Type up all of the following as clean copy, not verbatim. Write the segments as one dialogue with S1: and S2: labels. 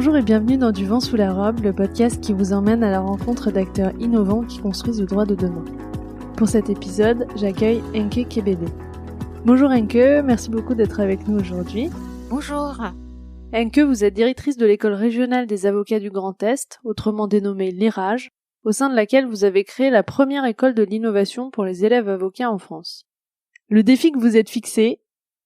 S1: Bonjour et bienvenue dans Du vent sous la robe, le podcast qui vous emmène à la rencontre d'acteurs innovants qui construisent le droit de demain. Pour cet épisode, j'accueille Enke Kebede. Bonjour Enke, merci beaucoup d'être avec nous aujourd'hui.
S2: Bonjour.
S1: Enke, vous êtes directrice de l'école régionale des avocats du Grand Est, autrement dénommée l'IRAGE, au sein de laquelle vous avez créé la première école de l'innovation pour les élèves avocats en France. Le défi que vous êtes fixé,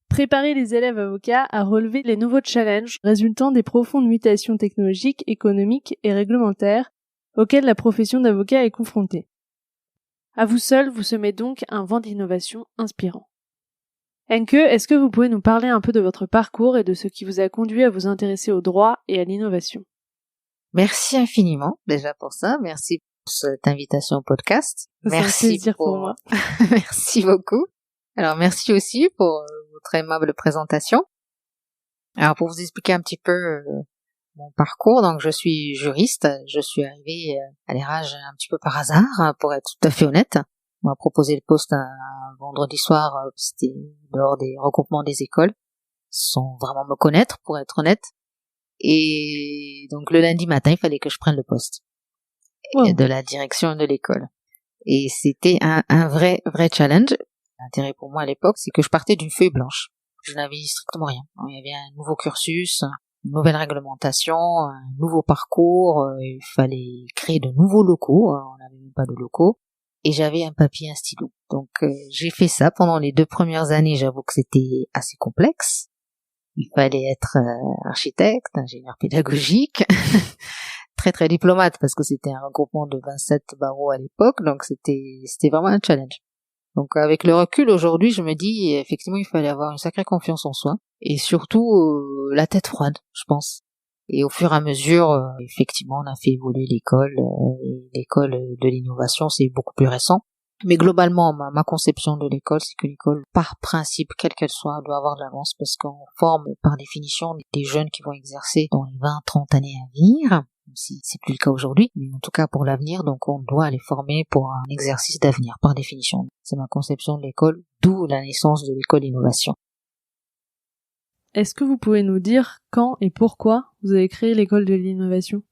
S1: préparer les élèves avocats à relever les nouveaux challenges résultant des profondes mutations technologiques, économiques et réglementaires auxquelles la profession d'avocat est confrontée. À vous seul, vous semez donc un vent d'innovation inspirant. Enke, est-ce que vous pouvez nous parler un peu de votre parcours et de ce qui vous a conduit à vous intéresser au droit et à l'innovation?
S2: Merci infiniment déjà pour ça. Merci pour cette invitation au podcast.
S1: Merci un plaisir pour moi.
S2: Merci beaucoup. Alors merci aussi pour votre aimable présentation. Alors pour vous expliquer un petit peu mon parcours, donc je suis juriste. Je suis arrivée à l'IRAGE un petit peu par hasard, pour être tout à fait honnête. On m'a proposé le poste un vendredi soir, c'était lors des regroupements des écoles, sans vraiment me connaître, pour être honnête. Et donc le lundi matin, il fallait que je prenne le poste de la direction de l'école. Et c'était un vrai challenge. L'intérêt pour moi à l'époque, c'est que je partais d'une feuille blanche. Je n'avais strictement rien. Il y avait un nouveau cursus, une nouvelle réglementation, un nouveau parcours. Il fallait créer de nouveaux locaux. On n'avait même pas de locaux. Et j'avais un papier, un stylo. Donc j'ai fait ça pendant les 2 premières années. J'avoue que c'était assez complexe. Il fallait être architecte, ingénieur pédagogique, très diplomate parce que c'était un regroupement de 27 barreaux à l'époque. Donc c'était vraiment un challenge. Donc avec le recul aujourd'hui, je me dis effectivement il fallait avoir une sacrée confiance en soi et surtout la tête froide, je pense. Et au fur et à mesure, effectivement, on a fait évoluer l'école. L'école de l'innovation, c'est beaucoup plus récent. Mais globalement, ma conception de l'école, c'est que l'école, par principe, quelle qu'elle soit, doit avoir de l'avance parce qu'on forme par définition des jeunes qui vont exercer dans les 20-30 années à venir. Si c'est plus le cas aujourd'hui, mais en tout cas pour l'avenir, donc on doit les former pour un exercice d'avenir, par définition. C'est ma conception de l'école, d'où la naissance de l'école d'innovation.
S1: Est-ce que vous pouvez nous dire quand et pourquoi vous avez créé l'école de l'innovation?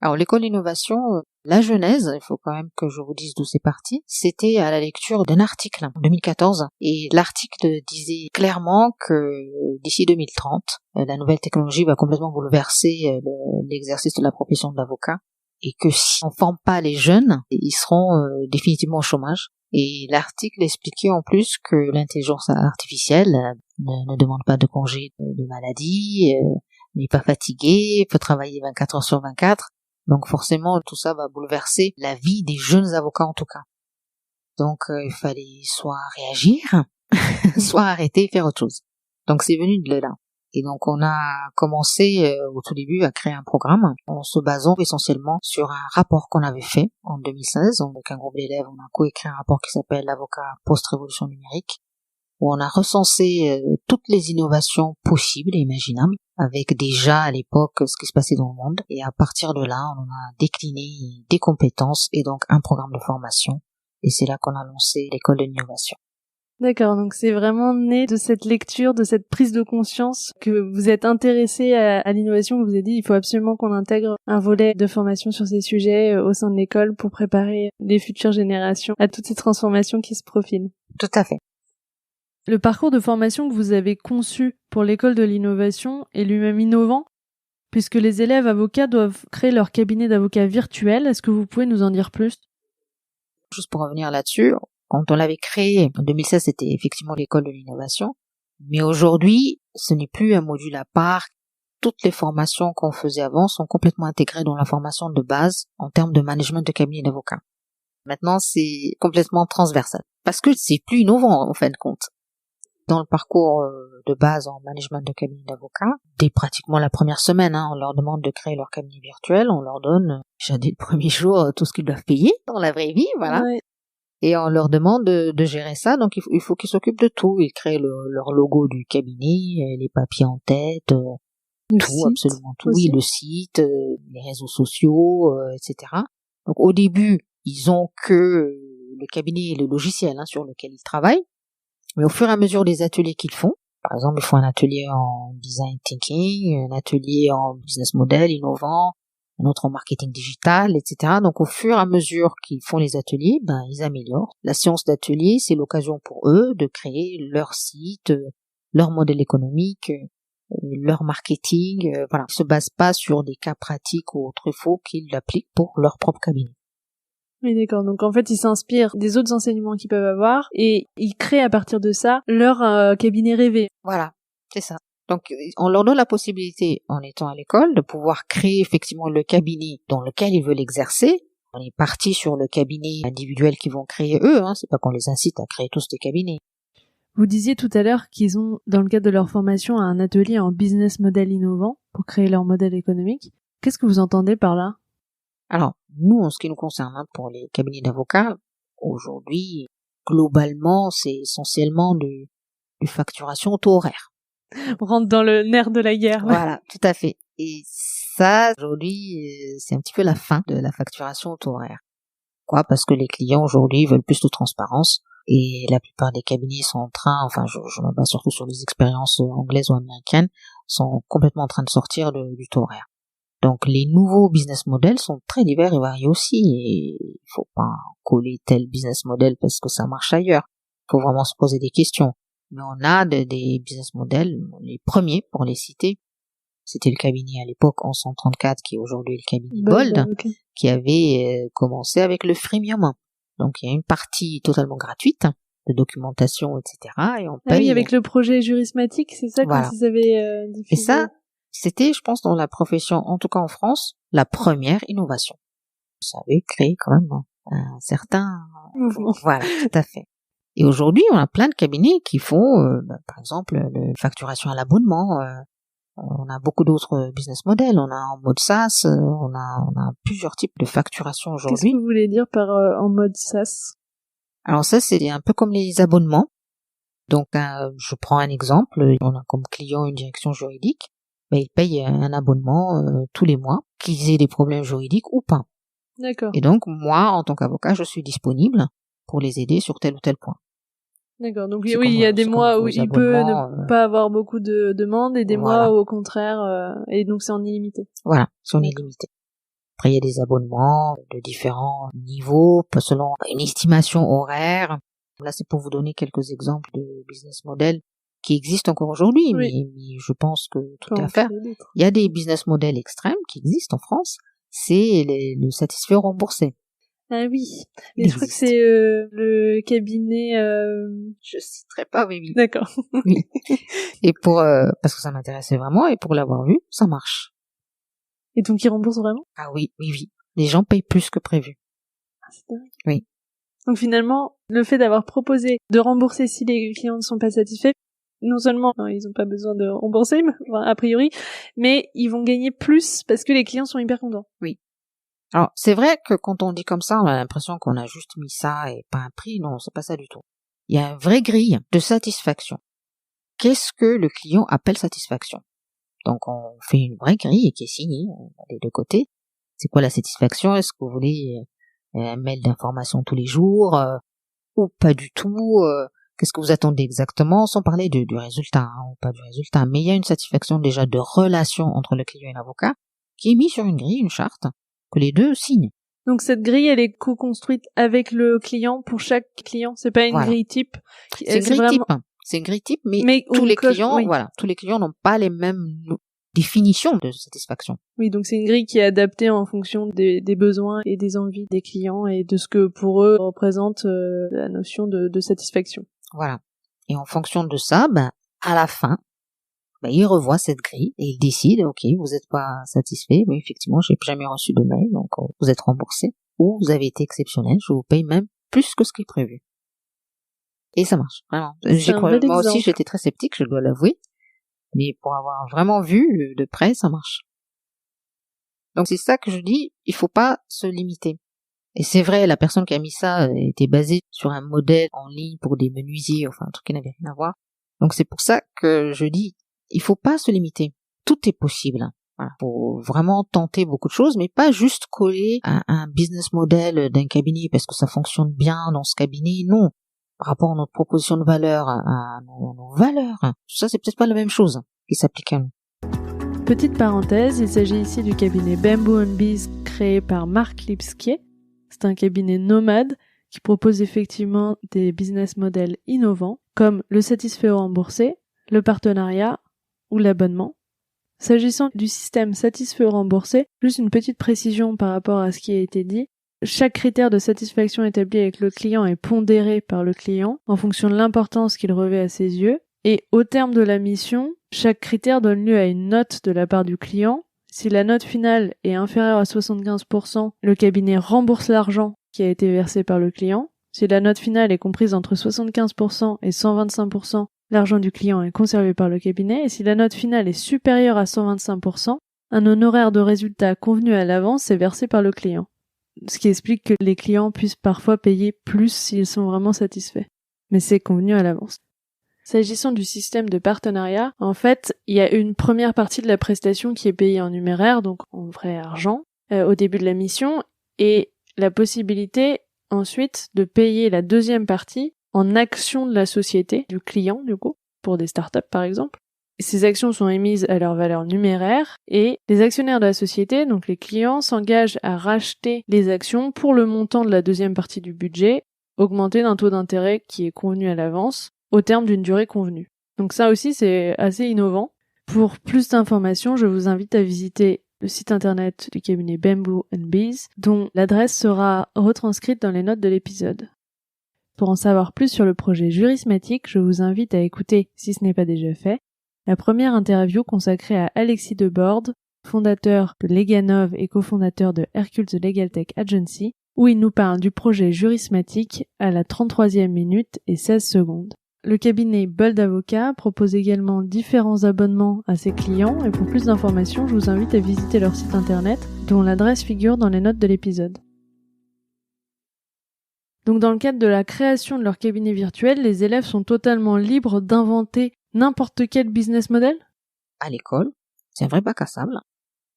S2: Alors l'école d'innovation, la genèse, il faut quand même que je vous dise d'où c'est parti, c'était à la lecture d'un article en 2014, et l'article disait clairement que d'ici 2030, la nouvelle technologie va complètement bouleverser l'exercice de la profession d'avocat, et que si on ne forme pas les jeunes, ils seront définitivement au chômage. Et l'article expliquait en plus que l'intelligence artificielle ne demande pas de congé de maladie, n'est pas fatiguée, peut travailler 24 heures sur 24. Donc forcément, tout ça va bouleverser la vie des jeunes avocats en tout cas. Donc il fallait soit réagir, soit arrêter et faire autre chose. Donc c'est venu de là. Et donc on a commencé au tout début à créer un programme en se basant essentiellement sur un rapport qu'on avait fait en 2016. Avec un groupe d'élèves, on a coécrit un rapport qui s'appelle l'avocat post-révolution numérique, où on a recensé toutes les innovations possibles et imaginables, avec déjà à l'époque ce qui se passait dans le monde. Et à partir de là, on a décliné des compétences et donc un programme de formation. Et c'est là qu'on a lancé l'école de l'innovation.
S1: D'accord, donc c'est vraiment né de cette lecture, de cette prise de conscience que vous êtes intéressé à l'innovation, vous vous êtes dit il faut absolument qu'on intègre un volet de formation sur ces sujets au sein de l'école pour préparer les futures générations à toutes ces transformations qui se profilent.
S2: Tout à fait.
S1: Le parcours de formation que vous avez conçu pour l'école de l'innovation est lui-même innovant, puisque les élèves avocats doivent créer leur cabinet d'avocats virtuel. Est-ce que vous pouvez nous en dire plus?
S2: Juste pour revenir là-dessus, quand on l'avait créé en 2016, c'était effectivement l'école de l'innovation. Mais aujourd'hui, ce n'est plus un module à part. Toutes les formations qu'on faisait avant sont complètement intégrées dans la formation de base en termes de management de cabinet d'avocats. Maintenant, c'est complètement transversal. Parce que c'est plus innovant, en fin de compte. Dans le parcours de base en management de cabinet d'avocats, dès pratiquement la première semaine, on leur demande de créer leur cabinet virtuel, on leur donne, déjà dès le premier jour, tout ce qu'ils doivent payer dans la vraie vie, voilà. Ouais. Et on leur demande de gérer ça, donc il faut qu'ils s'occupent de tout. Ils créent leur logo du cabinet, les papiers en tête, tout, absolument tout. Oui, le site, les réseaux sociaux, etc. Donc au début, ils ont que le cabinet et le logiciel sur lequel ils travaillent. Mais au fur et à mesure des ateliers qu'ils font, Par exemple, il faut un atelier en design thinking, un atelier en business model innovant, un autre en marketing digital, etc. Donc, au fur et à mesure qu'ils font les ateliers, ils améliorent. La séance d'atelier, c'est l'occasion pour eux de créer leur site, leur modèle économique, leur marketing. Voilà, ils se basent pas sur des cas pratiques ou autres, il faut qu'ils l'appliquent pour leur propre cabinet.
S1: Oui, d'accord. Donc en fait, ils s'inspirent des autres enseignements qu'ils peuvent avoir et ils créent à partir de ça leur cabinet rêvé.
S2: Voilà, c'est ça. Donc on leur donne la possibilité, en étant à l'école, de pouvoir créer effectivement le cabinet dans lequel ils veulent exercer. On est parti sur le cabinet individuel qu'ils vont créer eux, c'est pas qu'on les incite à créer tous des cabinets.
S1: Vous disiez tout à l'heure qu'ils ont, dans le cadre de leur formation, un atelier en business model innovant pour créer leur modèle économique. Qu'est-ce que vous entendez par là?
S2: Alors, nous, en ce qui nous concerne, pour les cabinets d'avocats, aujourd'hui, globalement, c'est essentiellement du facturation au taux horaire.
S1: On rentre dans le nerf de la guerre. Là.
S2: Voilà, tout à fait. Et ça, aujourd'hui, c'est un petit peu la fin de la facturation au taux horaire. Pourquoi? Parce que les clients, aujourd'hui, veulent plus de transparence. Et la plupart des cabinets sont en train, je me base surtout sur les expériences anglaises ou américaines, sont complètement en train de sortir du taux horaire. Donc les nouveaux business models sont très divers et variés aussi, et il faut pas coller tel business model parce que ça marche ailleurs. Il faut vraiment se poser des questions. Mais on a des business models, les premiers pour les citer, c'était le cabinet à l'époque en 134 qui est aujourd'hui le cabinet Bold, okay. Qui avait commencé avec le freemium. Donc il y a une partie totalement gratuite de documentation, etc. Et on paye.
S1: Oui, avec le projet jurismatique, c'est ça quand ils avaient diffusé.
S2: Et ça, c'était, je pense, dans la profession, en tout cas en France, la première innovation. Ça avait créé quand même un certain
S1: mouvement.
S2: Voilà, tout à fait. Et aujourd'hui, on a plein de cabinets qui font, par exemple, la facturation à l'abonnement. On a beaucoup d'autres business models. On a en mode SaaS. On a plusieurs types de facturation aujourd'hui.
S1: Qu'est-ce que vous voulez dire par en mode SaaS?
S2: Alors ça, c'est un peu comme les abonnements. Donc, je prends un exemple. On a comme client une direction juridique. Ils payent un abonnement tous les mois, qu'ils aient des problèmes juridiques ou pas.
S1: D'accord.
S2: Et donc, moi, en tant qu'avocat, je suis disponible pour les aider sur tel ou tel point.
S1: D'accord. Donc oui, il y a des mois où il peut ne pas avoir beaucoup de demandes et des mois où au contraire, et donc c'est en illimité.
S2: Voilà, c'est en illimité. Après, il y a des abonnements de différents niveaux, selon une estimation horaire. Là, c'est pour vous donner quelques exemples de business models qui existent encore aujourd'hui, mais je pense que tout est à faire. Il y a des business models extrêmes qui existent en France, c'est le satisfait remboursé.
S1: Ah oui, mais je crois que c'est le cabinet...
S2: Je citerai pas, mais oui.
S1: D'accord.
S2: Oui. Et parce que ça m'intéressait vraiment, et pour l'avoir vu, ça marche.
S1: Et donc ils remboursent vraiment?
S2: Ah oui. Les gens payent plus que prévu.
S1: Ah, c'est dingue.
S2: Oui.
S1: Donc finalement, le fait d'avoir proposé de rembourser si les clients ne sont pas satisfaits, non seulement ils n'ont pas besoin de rembourser, a priori, mais ils vont gagner plus parce que les clients sont hyper contents.
S2: Oui. Alors, c'est vrai que quand on dit comme ça, on a l'impression qu'on a juste mis ça et pas un prix. Non, c'est pas ça du tout. Il y a une vraie grille de satisfaction. Qu'est-ce que le client appelle satisfaction? Donc, on fait une vraie grille qui est signée des deux côtés. C'est quoi la satisfaction? Est-ce que vous voulez un mail d'information tous les jours ou pas du tout? Qu'est-ce que vous attendez exactement? Sans parler du résultat, ou pas du résultat. Mais il y a une satisfaction déjà de relation entre le client et l'avocat qui est mise sur une grille, une charte, que les deux signent.
S1: Donc cette grille, elle est co-construite avec le client pour chaque client. C'est pas une grille type.
S2: C'est une grille type, mais tous les clients, tous les clients n'ont pas les mêmes définitions de satisfaction.
S1: Oui, donc c'est une grille qui est adaptée en fonction des besoins et des envies des clients et de ce que pour eux représente la notion de satisfaction.
S2: Voilà. Et en fonction de ça, à la fin, il revoit cette grille et il décide, ok, vous n'êtes pas satisfait, mais effectivement, j'ai jamais reçu de mail, donc vous êtes remboursé, ou vous avez été exceptionnel, je vous paye même plus que ce qui est prévu. Et ça marche, vraiment. Moi aussi, j'étais très sceptique, je dois l'avouer, mais pour avoir vraiment vu de près, ça marche. Donc c'est ça que je dis, il faut pas se limiter. Et c'est vrai, la personne qui a mis ça était basée sur un modèle en ligne pour des menuisiers, enfin un truc qui n'avait rien à voir. Donc c'est pour ça que je dis, il faut pas se limiter. Tout est possible. Voilà. Faut vraiment tenter beaucoup de choses, mais pas juste coller un business model d'un cabinet parce que ça fonctionne bien dans ce cabinet. Non. par rapport à notre proposition de valeur, à nos valeurs, tout ça, c'est peut-être pas la même chose qui s'applique à nous.
S1: Petite parenthèse, il s'agit ici du cabinet Bamboo & Bees créé par Marc Lipskier. C'est un cabinet nomade qui propose effectivement des business models innovants comme le satisfait ou remboursé, le partenariat ou l'abonnement. S'agissant du système satisfait ou remboursé, juste une petite précision par rapport à ce qui a été dit. Chaque critère de satisfaction établi avec le client est pondéré par le client en fonction de l'importance qu'il revêt à ses yeux. Et au terme de la mission, chaque critère donne lieu à une note de la part du client. Si la note finale est inférieure à 75%, le cabinet rembourse l'argent qui a été versé par le client. Si la note finale est comprise entre 75% et 125%, l'argent du client est conservé par le cabinet. Et si la note finale est supérieure à 125%, un honoraire de résultat convenu à l'avance est versé par le client. Ce qui explique que les clients puissent parfois payer plus s'ils sont vraiment satisfaits. Mais c'est convenu à l'avance. S'agissant du système de partenariat, en fait, il y a une première partie de la prestation qui est payée en numéraire, donc en vrai argent, au début de la mission, et la possibilité ensuite de payer la deuxième partie en actions de la société, du client du coup, pour des startups par exemple. Ces actions sont émises à leur valeur numéraire et les actionnaires de la société, donc les clients, s'engagent à racheter les actions pour le montant de la deuxième partie du budget, augmenté d'un taux d'intérêt qui est convenu à l'avance, au terme d'une durée convenue. Donc ça aussi, c'est assez innovant. Pour plus d'informations, je vous invite à visiter le site internet du cabinet Bamboo & Bees, dont l'adresse sera retranscrite dans les notes de l'épisode. Pour en savoir plus sur le projet Jurismatique, je vous invite à écouter, si ce n'est pas déjà fait, la première interview consacrée à Alexis Debord, fondateur de Leganov et cofondateur de Hercule The Legal Tech Agency, où il nous parle du projet Jurismatique à la 33e minute et 16 secondes. Le cabinet Bold Avocat propose également différents abonnements à ses clients et pour plus d'informations, je vous invite à visiter leur site internet dont l'adresse figure dans les notes de l'épisode. Donc dans le cadre de la création de leur cabinet virtuel, les élèves sont totalement libres d'inventer n'importe quel business model ?
S2: À l'école, c'est un vrai bac à sable.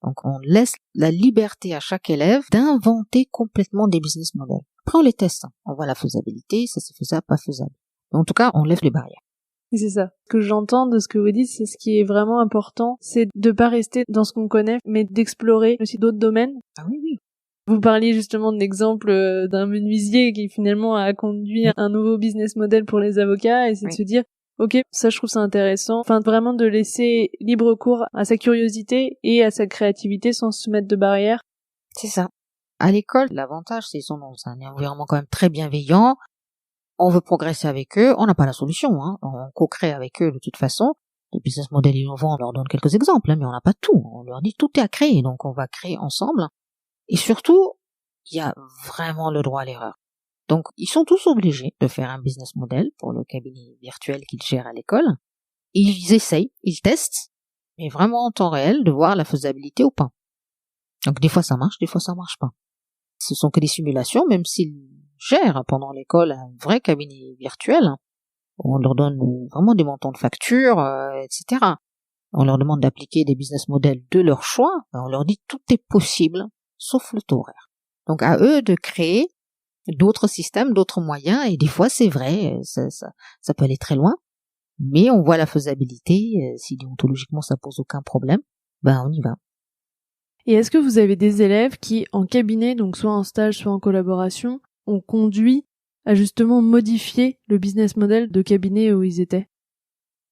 S2: Donc on laisse la liberté à chaque élève d'inventer complètement des business models. Après on les teste, on voit la faisabilité, ça c'est faisable, pas faisable. Mais en tout cas, on lève les barrières.
S1: Et c'est ça. Ce que j'entends de ce que vous dites, c'est ce qui est vraiment important, c'est de pas rester dans ce qu'on connaît, mais d'explorer aussi d'autres domaines.
S2: Ah oui, oui.
S1: Vous parliez justement de l'exemple d'un menuisier qui finalement a conduit un nouveau business model pour les avocats, et c'est de se dire, ok, ça je trouve ça intéressant. Enfin, vraiment de laisser libre cours à sa curiosité et à sa créativité sans se mettre de barrières.
S2: C'est ça. À l'école, l'avantage, c'est qu'ils sont dans un environnement quand même très bienveillant. On veut progresser avec eux, on n'a pas la solution, hein. On co-crée avec eux de toute façon. Le business model innovant, on leur donne quelques exemples, hein, mais on n'a pas tout. On leur dit tout est à créer, donc on va créer ensemble. Et surtout, il y a vraiment le droit à l'erreur. Donc, ils sont tous obligés de faire un business model pour le cabinet virtuel qu'ils gèrent à l'école. Ils essayent, ils testent, mais vraiment en temps réel, de voir la faisabilité ou pas. Donc, des fois ça marche, des fois ça marche pas. Ce sont que des simulations, même s'ils gèrent pendant l'école un vrai cabinet virtuel. On leur donne vraiment des montants de factures, etc. On leur demande d'appliquer des business models de leur choix. On leur dit tout est possible, sauf le taux horaire. Donc à eux de créer d'autres systèmes, d'autres moyens, et des fois c'est vrai, ça peut aller très loin, mais on voit la faisabilité, si déontologiquement ça pose aucun problème, ben on y va.
S1: Et est-ce que vous avez des élèves qui, en cabinet, donc soit en stage, soit en collaboration, ont conduit à justement modifier le business model de cabinet où ils étaient ?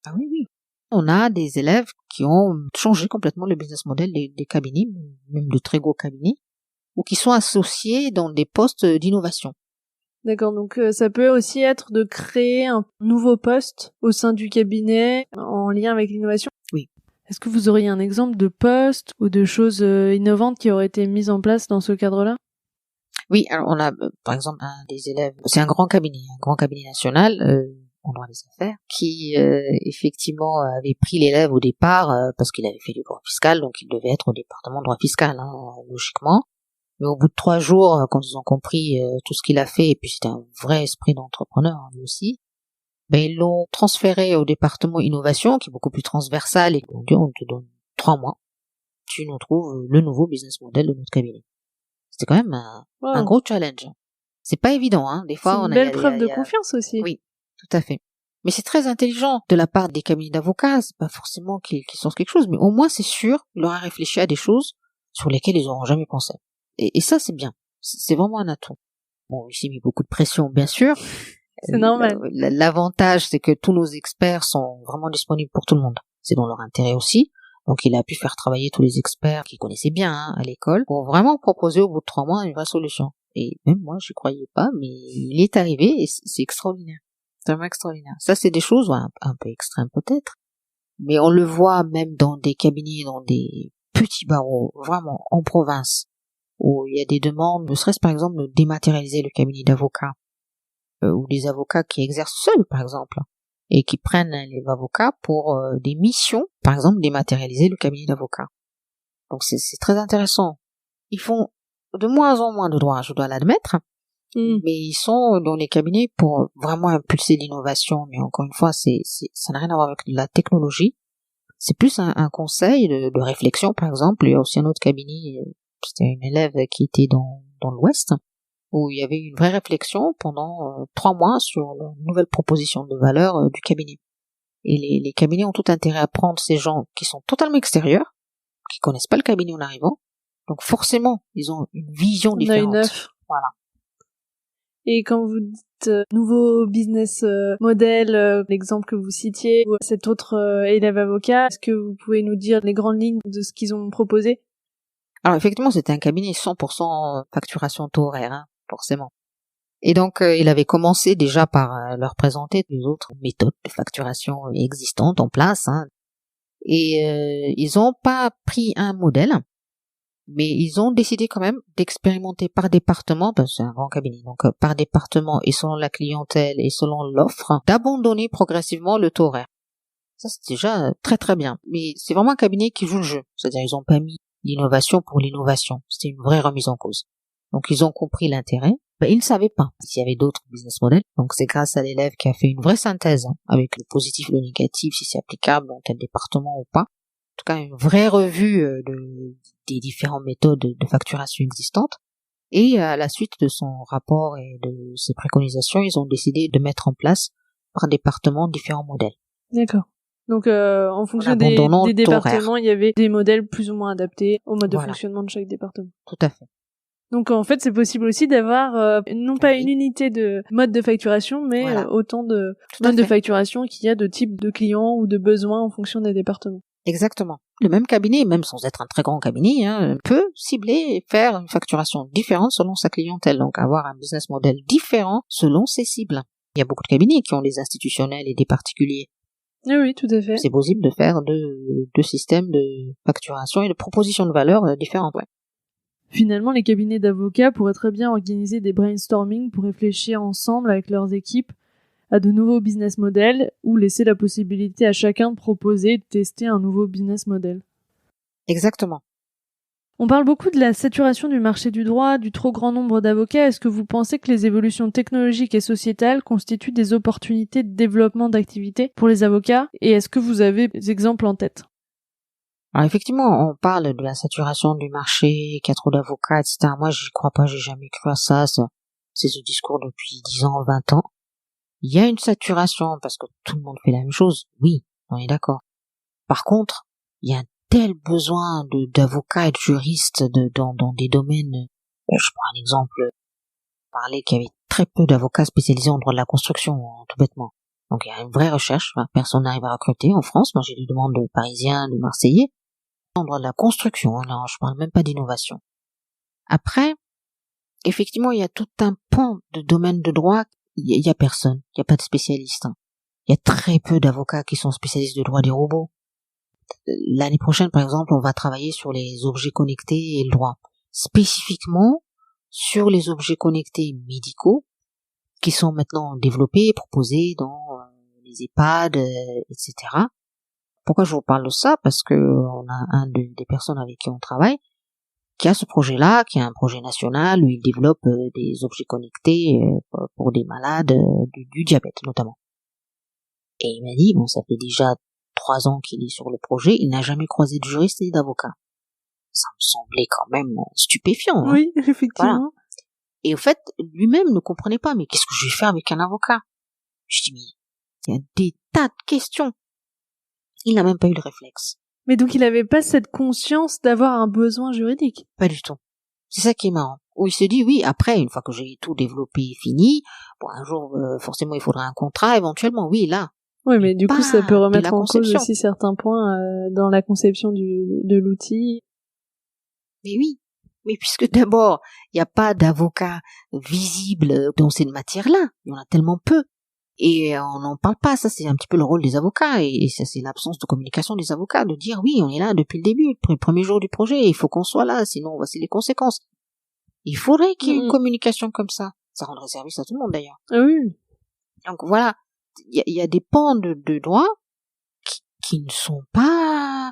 S2: Ah oui, oui. On a des élèves qui ont changé complètement le business model des cabinets, même de très gros cabinets, ou qui sont associés dans des postes d'innovation.
S1: D'accord, donc ça peut aussi être de créer un nouveau poste au sein du cabinet en lien avec l'innovation ?
S2: Oui.
S1: Est-ce que vous auriez un exemple de poste ou de choses innovantes qui auraient été mises en place dans ce cadre-là ?
S2: Oui, alors on a par exemple un des élèves, c'est un grand cabinet national en droit des affaires, qui effectivement avait pris l'élève au départ parce qu'il avait fait du droit fiscal, donc il devait être au département de droit fiscal, hein, logiquement. Mais au bout de 3 jours, quand ils ont compris tout ce qu'il a fait, et puis c'était un vrai esprit d'entrepreneur lui aussi, ben ils l'ont transféré au département innovation, qui est beaucoup plus transversal, et on dit on te donne 3 mois, tu nous trouves le nouveau business model de notre cabinet. C'était quand même un gros challenge. C'est pas évident, hein. Des fois,
S1: c'est une belle preuve de confiance aussi.
S2: Oui, tout à fait. Mais c'est très intelligent de la part des cabinets d'avocats. C'est pas forcément qu'ils sortent quelque chose, mais au moins c'est sûr, il leur a réfléchi à des choses sur lesquelles ils n'auront jamais pensé. Et ça, c'est bien. C'est vraiment un atout. Bon, il s'est mis beaucoup de pression, bien sûr.
S1: C'est normal.
S2: L'avantage, c'est que tous nos experts sont vraiment disponibles pour tout le monde. C'est dans leur intérêt aussi. Donc, il a pu faire travailler tous les experts qu'il connaissait bien à l'école pour vraiment proposer au bout de 3 mois une vraie solution. Et même moi, je croyais pas, mais il est arrivé et c'est extraordinaire. C'est vraiment extraordinaire. Ça, c'est des choses un peu extrêmes peut-être. Mais on le voit même dans des cabinets, dans des petits barreaux, vraiment en province, où il y a des demandes, ne serait-ce par exemple de dématérialiser le cabinet d'avocats, ou des avocats qui exercent seuls, par exemple, et qui prennent les avocats pour des missions, par exemple dématérialiser le cabinet d'avocats. Donc c'est très intéressant. Ils font de moins en moins de droits, je dois l'admettre, mais ils sont dans les cabinets pour vraiment impulser l'innovation. Mais encore une fois, ça n'a rien à voir avec la technologie. C'est plus un conseil de réflexion, par exemple. Il y a aussi un autre cabinet, c'était une élève qui était dans l'Ouest, où il y avait une vraie réflexion pendant 3 mois sur la nouvelle proposition de valeur du cabinet. Et les cabinets ont tout intérêt à prendre ces gens qui sont totalement extérieurs, qui connaissent pas le cabinet en arrivant. Donc forcément, ils ont une vision différente. Voilà.
S1: Et quand vous dites nouveau business model, l'exemple que vous citiez, ou cet autre élève avocat, est-ce que vous pouvez nous dire les grandes lignes de ce qu'ils ont proposé?
S2: Alors effectivement, c'était un cabinet 100% facturation taux horaire, hein, forcément. Et donc, il avait commencé déjà par leur présenter les autres méthodes de facturation existantes en place, hein. Et ils n'ont pas pris un modèle, mais ils ont décidé quand même d'expérimenter par département, parce que c'est un grand cabinet, donc par département et selon la clientèle et selon l'offre, d'abandonner progressivement le taux horaire. Ça, c'est déjà très très bien. Mais c'est vraiment un cabinet qui joue le jeu. C'est-à-dire, ils n'ont pas mis l'innovation pour l'innovation. C'était une vraie remise en cause. Donc, ils ont compris l'intérêt. Ils ne savaient pas s'il y avait d'autres business models. Donc, c'est grâce à l'élève qui a fait une vraie synthèse, hein, avec le positif et le négatif, si c'est applicable dans tel département ou pas. En tout cas, une vraie revue des différentes méthodes de facturation existantes. Et à la suite de son rapport et de ses préconisations, ils ont décidé de mettre en place par département différents modèles.
S1: D'accord. Donc, en fonction des départements, il y avait des modèles plus ou moins adaptés au mode de fonctionnement de chaque département.
S2: Tout à fait.
S1: Donc, en fait, c'est possible aussi d'avoir non pas une unité de mode de facturation, mais autant de modes de facturation qu'il y a de types de clients ou de besoins en fonction des départements.
S2: Exactement. Le même cabinet, même sans être un très grand cabinet, hein, peut cibler et faire une facturation différente selon sa clientèle. Donc, avoir un business model différent selon ses cibles. Il y a beaucoup de cabinets qui ont des institutionnels et des particuliers.
S1: Oui, tout à fait.
S2: C'est possible de faire deux systèmes de facturation et de propositions de valeur différentes, ouais.
S1: Finalement, les cabinets d'avocats pourraient très bien organiser des brainstorming pour réfléchir ensemble avec leurs équipes à de nouveaux business models ou laisser la possibilité à chacun de proposer et de tester un nouveau business model.
S2: Exactement.
S1: On parle beaucoup de la saturation du marché du droit, du trop grand nombre d'avocats. Est-ce que vous pensez que les évolutions technologiques et sociétales constituent des opportunités de développement d'activités pour les avocats? Et est-ce que vous avez des exemples en tête?
S2: Alors effectivement, on parle de la saturation du marché, qu'il y a trop d'avocats, etc. Moi, j'y crois pas, j'ai jamais cru à ça. C'est ce discours depuis 10 ans, 20 ans. Il y a une saturation parce que tout le monde fait la même chose. Oui, on est d'accord. Par contre, il y a un tel besoin d'avocats et de juristes dans des domaines. Je prends un exemple. Parler qu'il y avait très peu d'avocats spécialisés en droit de la construction, tout bêtement. Donc il y a une vraie recherche. Personne n'arrive à recruter en France. Moi, j'ai des demandes de Parisiens, de Marseillais. En droit de la construction, là, je parle même pas d'innovation. Après, effectivement, il y a tout un pan de domaines de droit. Il y a personne. Il y a pas de spécialistes. Il y a très peu d'avocats qui sont spécialistes de droit des robots. L'année prochaine, par exemple, on va travailler sur les objets connectés et le droit. Spécifiquement sur les objets connectés médicaux qui sont maintenant développés et proposés dans les EHPAD, etc. Pourquoi je vous parle de ça? Parce que on a des personnes avec qui on travaille qui a ce projet-là, qui a un projet national où il développe des objets connectés pour des malades du diabète notamment. Et il m'a dit, bon, ça fait déjà 3 ans qu'il est sur le projet, il n'a jamais croisé de juriste et d'avocat. Ça me semblait quand même stupéfiant.
S1: Oui, effectivement. Voilà.
S2: Et au fait, lui-même ne comprenait pas, mais qu'est-ce que je vais faire avec un avocat? Je dis, mais il y a des tas de questions. Il n'a même pas eu le réflexe.
S1: Mais donc il avait pas cette conscience d'avoir un besoin juridique?
S2: Pas du tout. C'est ça qui est marrant. Où il se dit, oui, après, une fois que j'ai tout développé et fini, bon, un jour, forcément, il faudra un contrat, éventuellement, oui, là.
S1: Oui, mais du coup, ça peut remettre en cause
S2: conception.
S1: aussi certains points dans la conception de l'outil.
S2: Mais oui. Mais puisque d'abord, il n'y a pas d'avocat visible dans cette matière-là. Il y en a tellement peu. Et on n'en parle pas. Ça, c'est un petit peu le rôle des avocats. Et ça, c'est l'absence de communication des avocats. De dire, oui, on est là depuis le début, le premier jour du projet. Il faut qu'on soit là, sinon, voici les conséquences. Il faudrait qu'il y ait une communication comme ça. Ça rendrait service à tout le monde, d'ailleurs.
S1: Ah oui.
S2: Donc, voilà. Il y a des pans de droit qui ne sont pas...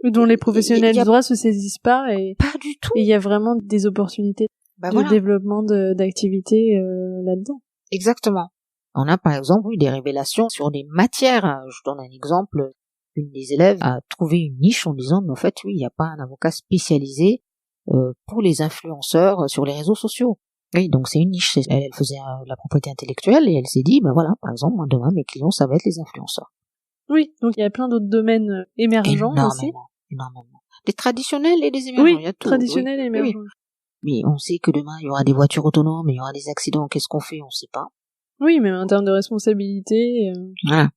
S1: dont les professionnels du droit se saisissent pas et
S2: pas du tout.
S1: Et il y a vraiment des opportunités de développement d'activités là-dedans.
S2: Exactement. On a par exemple eu des révélations sur des matières. Je donne un exemple. Une des élèves a trouvé une niche en disant, mais en fait, oui, il n'y a pas un avocat spécialisé pour les influenceurs sur les réseaux sociaux. Oui, donc c'est une niche. Elle faisait la propriété intellectuelle et elle s'est dit, ben voilà, par exemple, moi demain, mes clients, ça va être les influenceurs.
S1: Oui, donc il y a plein d'autres domaines émergents aussi.
S2: Énormément. Des traditionnels et des émergents,
S1: oui,
S2: il y a tout.
S1: Traditionnels et émergents.
S2: Oui. Mais on sait que demain, il y aura des voitures autonomes, il y aura des accidents, qu'est-ce qu'on fait, on sait pas.
S1: Oui, mais en termes de responsabilité...
S2: Voilà.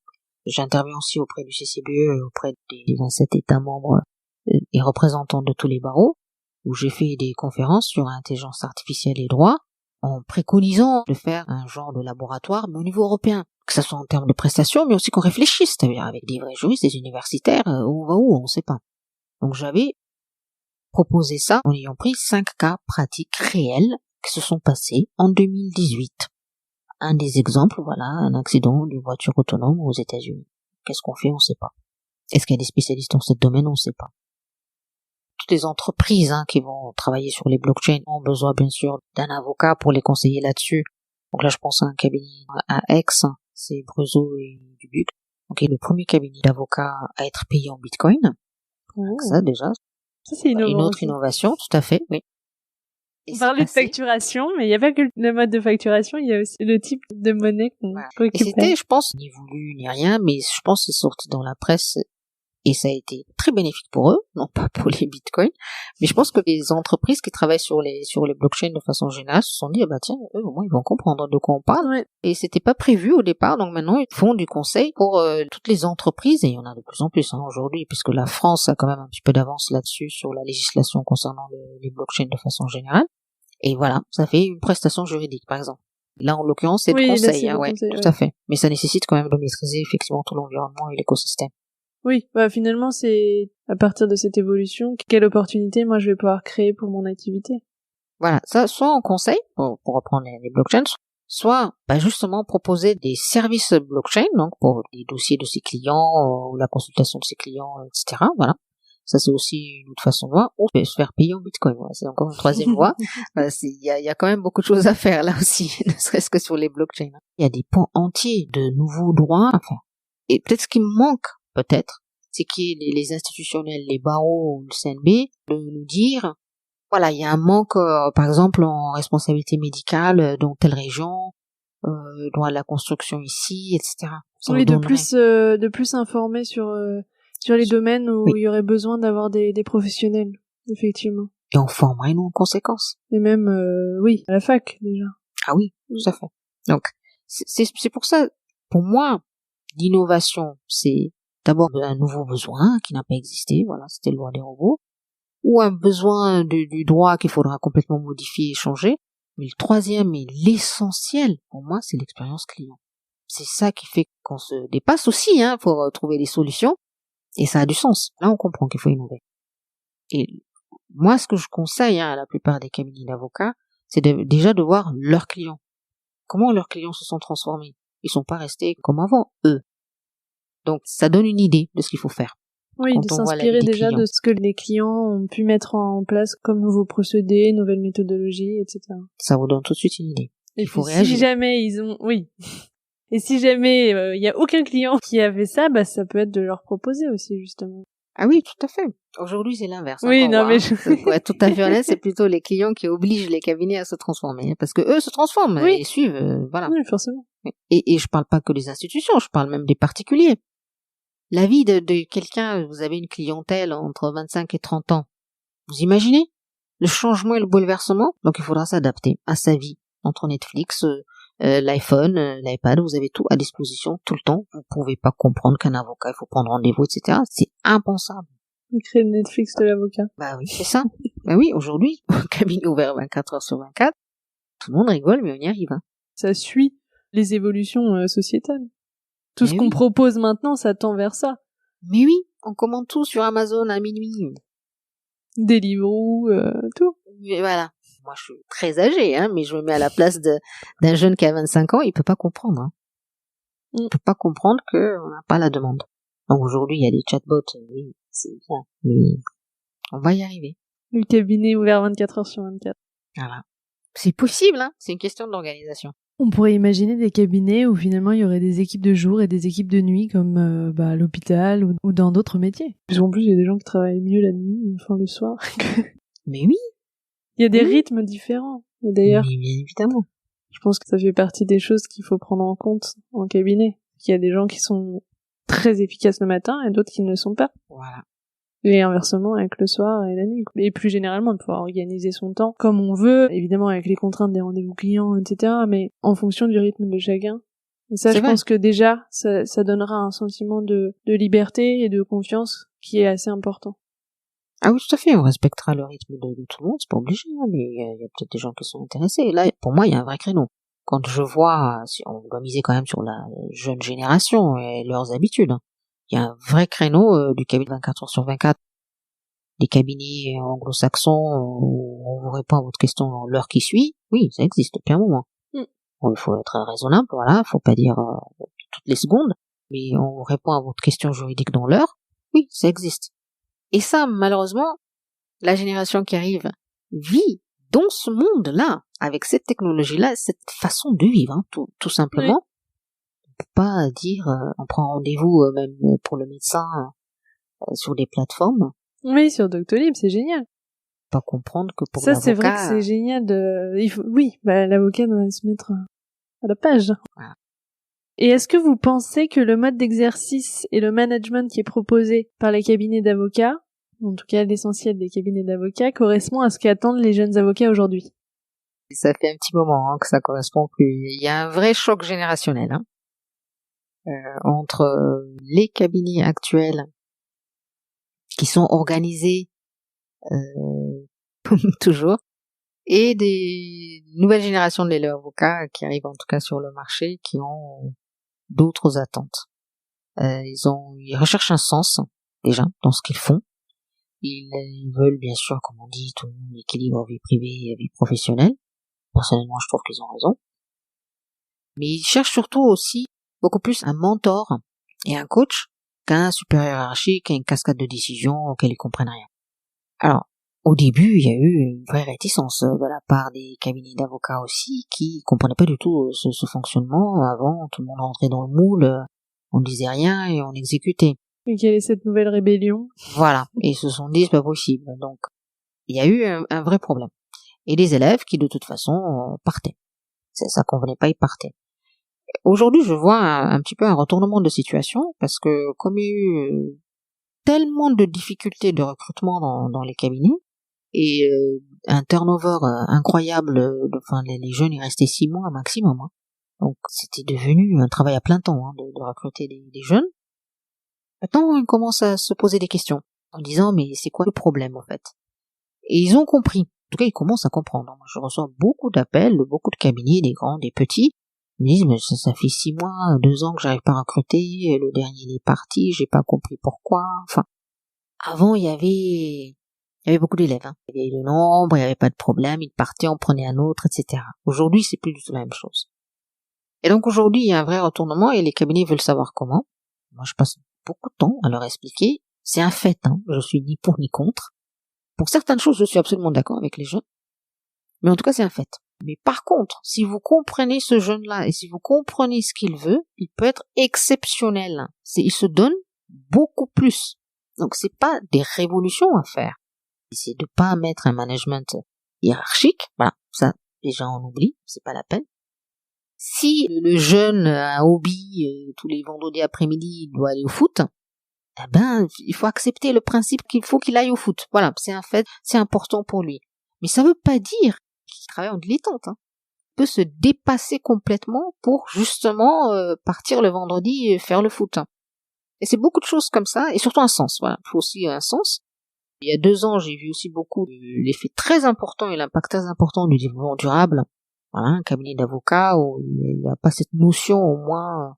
S2: J'interviens aussi auprès du CCBE, auprès des 27 États membres et représentants de tous les barreaux, où j'ai fait des conférences sur l'intelligence artificielle et droit, en préconisant de faire un genre de laboratoire, mais au niveau européen. Que ça soit en termes de prestations, mais aussi qu'on réfléchisse, c'est-à-dire avec des vrais juristes, des universitaires, où on va où, on sait pas. Donc j'avais proposé ça en ayant pris 5 cas pratiques réels qui se sont passés en 2018. Un des exemples, voilà, un accident d'une voiture autonome aux États-Unis. Qu'est-ce qu'on fait? On sait pas. Est-ce qu'il y a des spécialistes dans ce domaine? On sait pas. Toutes les entreprises qui vont travailler sur les blockchains ont besoin bien sûr d'un avocat pour les conseiller là-dessus. Donc là, je pense à un cabinet à Aix, c'est Bruzo et Dubuc. Donc, le premier cabinet d'avocats à être payé en Bitcoin.
S1: Oh.
S2: Ça, déjà.
S1: Ça, c'est innovant.
S2: Une autre innovation, tout à fait, oui.
S1: On parlait de facturation, mais il n'y a pas que le mode de facturation, il y a aussi le type de monnaie qu'on peut récupérer.
S2: Et c'était, je pense, ni voulu, ni rien, mais je pense que c'est sorti dans la presse et ça a été très bénéfique pour eux, non pas pour les bitcoins, mais je pense que les entreprises qui travaillent sur les blockchains de façon générale se sont dit, ah bah tiens, eux, au moins, ils vont comprendre de quoi on parle.
S1: Ouais.
S2: Et c'était pas prévu au départ, donc maintenant, ils font du conseil pour toutes les entreprises, et il y en a de plus en plus aujourd'hui, puisque la France a quand même un petit peu d'avance là-dessus sur la législation concernant les blockchains de façon générale. Et voilà, ça fait une prestation juridique, par exemple. Là, en l'occurrence, c'est de conseil, tout à fait. Mais ça nécessite quand même de maîtriser effectivement tout l'environnement et l'écosystème.
S1: Oui, finalement, c'est à partir de cette évolution, quelle opportunité moi je vais pouvoir créer pour mon activité.
S2: Voilà, ça, soit en conseil, pour reprendre les blockchains, soit justement proposer des services blockchain, donc pour les dossiers de ses clients, ou la consultation de ses clients, etc. Ça, c'est aussi une autre façon de voir. Ou se faire payer en Bitcoin. Voilà, c'est encore une troisième voie. Il y a quand même beaucoup de choses à faire là aussi, ne serait-ce que sur les blockchains. Il y a des pans entiers de nouveaux droits à faire. Et peut-être ce qui me manque, peut-être, c'est qu'il y ait les institutionnels, les barreaux, le CNB, de nous dire, voilà, il y a un manque, par exemple, en responsabilité médicale dans telle région, droit à la construction ici, etc.
S1: Oui, de plus informer sur les domaines où il y aurait besoin d'avoir des professionnels, effectivement.
S2: Et on formera nous en conséquence.
S1: Et même, à la fac, déjà.
S2: Ah oui, tout à fait. Donc, c'est pour ça, pour moi, l'innovation, c'est d'abord un nouveau besoin qui n'a pas existé, voilà, c'était le droit des robots, ou un besoin du droit qu'il faudra complètement modifier et changer. Mais le troisième et l'essentiel, pour moi, c'est l'expérience client. C'est ça qui fait qu'on se dépasse aussi, pour trouver des solutions. Et ça a du sens. Là, on comprend qu'il faut innover. Et moi, ce que je conseille à la plupart des cabinets d'avocats, c'est déjà de voir leurs clients. Comment leurs clients se sont transformés. Ils sont pas restés comme avant, eux. Donc, ça donne une idée de ce qu'il faut faire.
S1: Oui, de s'inspirer déjà de ce que les clients ont pu mettre en place comme nouveaux procédés, nouvelles méthodologies, etc.
S2: Ça vous donne tout de suite une idée.
S1: Il faut réagir. Si jamais Et si jamais il y a aucun client qui avait ça, ça peut être de leur proposer aussi, justement.
S2: Ah oui, tout à fait. Aujourd'hui, c'est l'inverse.
S1: Oui,
S2: encore,
S1: non, mais
S2: pour être tout à fait honnête, c'est plutôt les clients qui obligent les cabinets à se transformer. Parce que eux se transforment
S1: Oui.
S2: et suivent, voilà.
S1: Oui, forcément.
S2: Et je parle pas que des institutions, je parle même des particuliers. La vie de quelqu'un, vous avez une clientèle entre 25 et 30 ans. Vous imaginez le changement et le bouleversement? Donc il faudra s'adapter à sa vie. Entre Netflix, l'iPhone, l'iPad, vous avez tout à disposition tout le temps. Vous pouvez pas comprendre qu'un avocat, il faut prendre rendez-vous, etc. C'est impensable.
S1: Créer le Netflix de l'avocat.
S2: Bah oui, c'est ça. Bah oui, aujourd'hui, cabinet ouvert 24 heures sur 24, tout le monde rigole, mais on y arrive. Hein.
S1: Ça suit les évolutions sociétales. Tout ce
S2: Mais
S1: qu'on
S2: oui.
S1: propose maintenant, ça tend vers ça.
S2: Mais oui, on commande tout sur Amazon à minuit.
S1: Deliveroo, tout.
S2: Mais voilà. Moi, je suis très âgée, hein, mais je me mets à la place d'un jeune qui a 25 ans, il peut pas comprendre. Hein. Il peut pas comprendre qu'on n'a pas la demande. Donc aujourd'hui, il y a des chatbots, oui, c'est bien, mais on va y arriver.
S1: Le cabinet ouvert 24 heures sur 24.
S2: Voilà. C'est possible, hein. C'est une question d'organisation.
S1: On pourrait imaginer des cabinets où finalement il y aurait des équipes de jour et des équipes de nuit comme à l'hôpital ou dans d'autres métiers. En plus, il y a des gens qui travaillent mieux la nuit, enfin le soir.
S2: Mais oui.
S1: Il y a des
S2: Oui.
S1: rythmes différents. Et d'ailleurs,
S2: Mais bien évidemment.
S1: je pense que ça fait partie des choses qu'il faut prendre en compte en cabinet. Il y a des gens qui sont très efficaces le matin et d'autres qui ne le sont pas.
S2: Voilà.
S1: Et inversement avec le soir et la nuit. Et plus généralement, de pouvoir organiser son temps comme on veut, évidemment avec les contraintes des rendez-vous clients, etc., mais en fonction du rythme de chacun. Et ça, je pense que déjà, ça donnera un sentiment de liberté et de confiance qui est assez important.
S2: Ah oui, tout à fait, on respectera le rythme de tout le monde, c'est pas obligé, hein, mais il y a peut-être des gens qui sont intéressés. Là, pour moi, il y a un vrai créneau. Quand je vois, si on doit miser quand même sur la jeune génération et leurs habitudes, hein. Il y a un vrai créneau du cabinet 24 heures sur 24. Les cabinets anglo-saxons où on vous répond à votre question dans l'heure qui suit, oui, ça existe depuis un moment. Bon, il faut être raisonnable, voilà, faut pas dire toutes les secondes, mais on répond à votre question juridique dans l'heure, oui, ça existe. Et ça, malheureusement, la génération qui arrive vit dans ce monde-là, avec cette technologie-là, cette façon de vivre, hein, tout simplement. Oui. On peut pas dire, on prend rendez-vous même pour le médecin sur des plateformes.
S1: Oui, sur Doctolib, c'est génial.
S2: Pas comprendre que pour
S1: ça,
S2: l'avocat...
S1: c'est vrai que c'est génial de... Oui, l'avocat doit se mettre à la page.
S2: Voilà.
S1: Et est-ce que vous pensez que le mode d'exercice et le management qui est proposé par les cabinets d'avocats, en tout cas l'essentiel des cabinets d'avocats, correspond à ce qu'attendent les jeunes avocats aujourd'hui?
S2: Ça fait un petit moment que ça correspond plus. Il y a un vrai choc générationnel entre les cabinets actuels qui sont organisés toujours et des nouvelles générations de avocats qui arrivent en tout cas sur le marché qui ont d'autres attentes. Ils recherchent un sens déjà dans ce qu'ils font. Ils veulent bien sûr, comme on dit, tout le monde équilibre vie privée et vie professionnelle. Personnellement, je trouve qu'ils ont raison. Mais ils cherchent surtout aussi beaucoup plus un mentor et un coach qu'un supérieur hiérarchique et une cascade de décisions auxquelles ils comprennent rien. Alors, au début, il y a eu une vraie réticence de la part des cabinets d'avocats aussi qui comprenaient pas du tout ce fonctionnement. Avant, tout le monde rentrait dans le moule, on disait rien et on exécutait.
S1: Et quelle est cette nouvelle rébellion?
S2: Voilà. Et ils se sont dit, c'est pas possible. Donc, il y a eu un vrai problème. Et les élèves qui, de toute façon, partaient. Ça convenait pas, ils partaient. Aujourd'hui, je vois un petit peu un retournement de situation parce que comme il y a eu tellement de difficultés de recrutement dans les cabinets et un turnover incroyable, enfin les jeunes ils restaient 6 mois maximum. Hein. Donc c'était devenu un travail à plein temps de recruter des jeunes. Maintenant, ils commencent à se poser des questions en disant mais c'est quoi le problème en fait? Et ils ont compris. En tout cas, ils commencent à comprendre. Moi, je reçois beaucoup d'appels de beaucoup de cabinets, des grands, des petits. Ils me disent, mais ça fait 6 mois, 2 ans que j'arrive pas à recruter, le dernier il est parti, j'ai pas compris pourquoi. Enfin, avant, il y avait beaucoup d'élèves, hein. Il y avait le nombre, il y avait pas de problème, ils partaient, on prenait un autre, etc. Aujourd'hui, c'est plus du tout la même chose. Et donc, aujourd'hui, il y a un vrai retournement et les cabinets veulent savoir comment. Moi, je passe beaucoup de temps à leur expliquer. C'est un fait, hein. Je suis ni pour ni contre. Pour certaines choses, je suis absolument d'accord avec les jeunes. Mais en tout cas, c'est un fait. Mais par contre, si vous comprenez ce jeune-là et si vous comprenez ce qu'il veut, il peut être exceptionnel. Il se donne beaucoup plus. Donc c'est pas des révolutions à faire. C'est de pas mettre un management hiérarchique. Voilà, ça déjà on oublie, c'est pas la peine. Si le jeune a un hobby tous les vendredis après-midi, il doit aller au foot, eh ben il faut accepter le principe qu'il faut qu'il aille au foot. Voilà, c'est un fait, c'est important pour lui. Mais ça veut pas dire qu'il travaille en dilettante. Il peut se dépasser complètement pour justement partir le vendredi et faire le foot. Et c'est beaucoup de choses comme ça, et surtout un sens. Voilà, il faut aussi un sens. Il y a 2 ans, j'ai vu aussi beaucoup l'effet très important et l'impact très important du développement durable. Voilà, un cabinet d'avocats où il n'y a pas cette notion au moins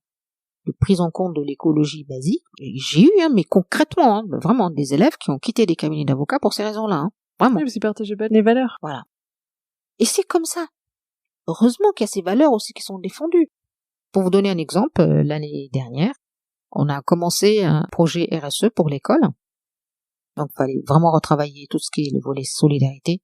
S2: de prise en compte de l'écologie basique. Et j'ai eu, mais concrètement, vraiment, des élèves qui ont quitté des cabinets d'avocats pour ces raisons-là. Vraiment.
S1: Oui, parce qu'ils partageaient pas les valeurs.
S2: Voilà. Et c'est comme ça. Heureusement qu'il y a ces valeurs aussi qui sont défendues. Pour vous donner un exemple, l'année dernière, on a commencé un projet RSE pour l'école. Donc, il fallait vraiment retravailler tout ce qui est le volet solidarité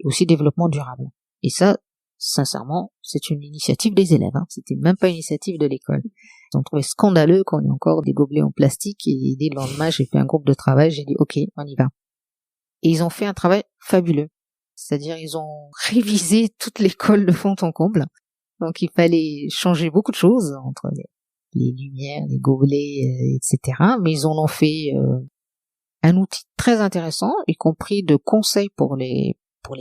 S2: et aussi développement durable. Et ça, sincèrement, c'est une initiative des élèves. C'était même pas une initiative de l'école. Ils ont trouvé scandaleux qu'on ait encore des gobelets en plastique et dès le lendemain, j'ai fait un groupe de travail, j'ai dit OK, on y va. Et ils ont fait un travail fabuleux. C'est-à-dire, ils ont révisé toute l'école de fond en comble. Donc, il fallait changer beaucoup de choses entre les lumières, les gobelets, etc. Mais ils en ont fait un outil très intéressant, y compris de conseils pour les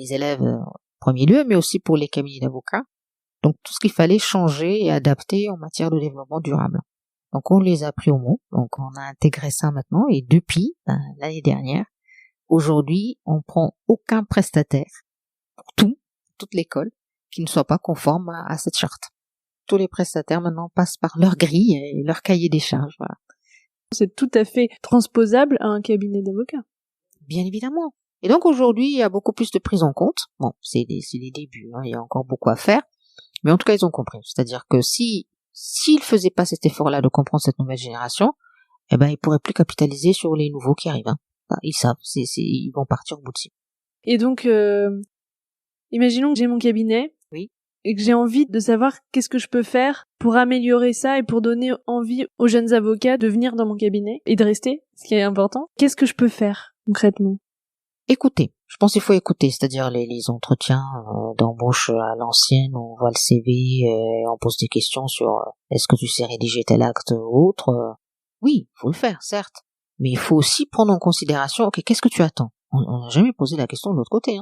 S2: élèves en premier lieu, mais aussi pour les cabinets d'avocats. Donc tout ce qu'il fallait changer et adapter en matière de développement durable. Donc on les a pris au mot, donc on a intégré ça maintenant, et depuis l'année dernière, aujourd'hui, on prend aucun prestataire pour toute l'école, qui ne soit pas conforme à cette charte. Tous les prestataires maintenant passent par leur grille et leur cahier des charges, voilà.
S1: C'est tout à fait transposable à un cabinet d'avocats.
S2: Bien évidemment. Et donc aujourd'hui, il y a beaucoup plus de prise en compte. Bon, c'est les débuts, il y a encore beaucoup à faire. Mais en tout cas, ils ont compris. C'est-à-dire que s'ils faisaient pas cet effort-là de comprendre cette nouvelle génération, eh ben, ils pourraient plus capitaliser sur les nouveaux qui arrivent. Enfin, ils savent, ils vont partir au bout de ça.
S1: Et donc, imaginons que j'ai mon cabinet.
S2: Oui.
S1: Et que j'ai envie de savoir qu'est-ce que je peux faire pour améliorer ça et pour donner envie aux jeunes avocats de venir dans mon cabinet et de rester, ce qui est important. Qu'est-ce que je peux faire concrètement?
S2: Écoutez. Je pense qu'il faut écouter, c'est-à-dire les entretiens d'embauche à l'ancienne, on voit le CV, on pose des questions sur est-ce que tu sais rédiger tel acte ou autre. Oui, il faut le faire, certes. Mais il faut aussi prendre en considération, ok, qu'est-ce que tu attends? On n'a jamais posé la question de l'autre côté.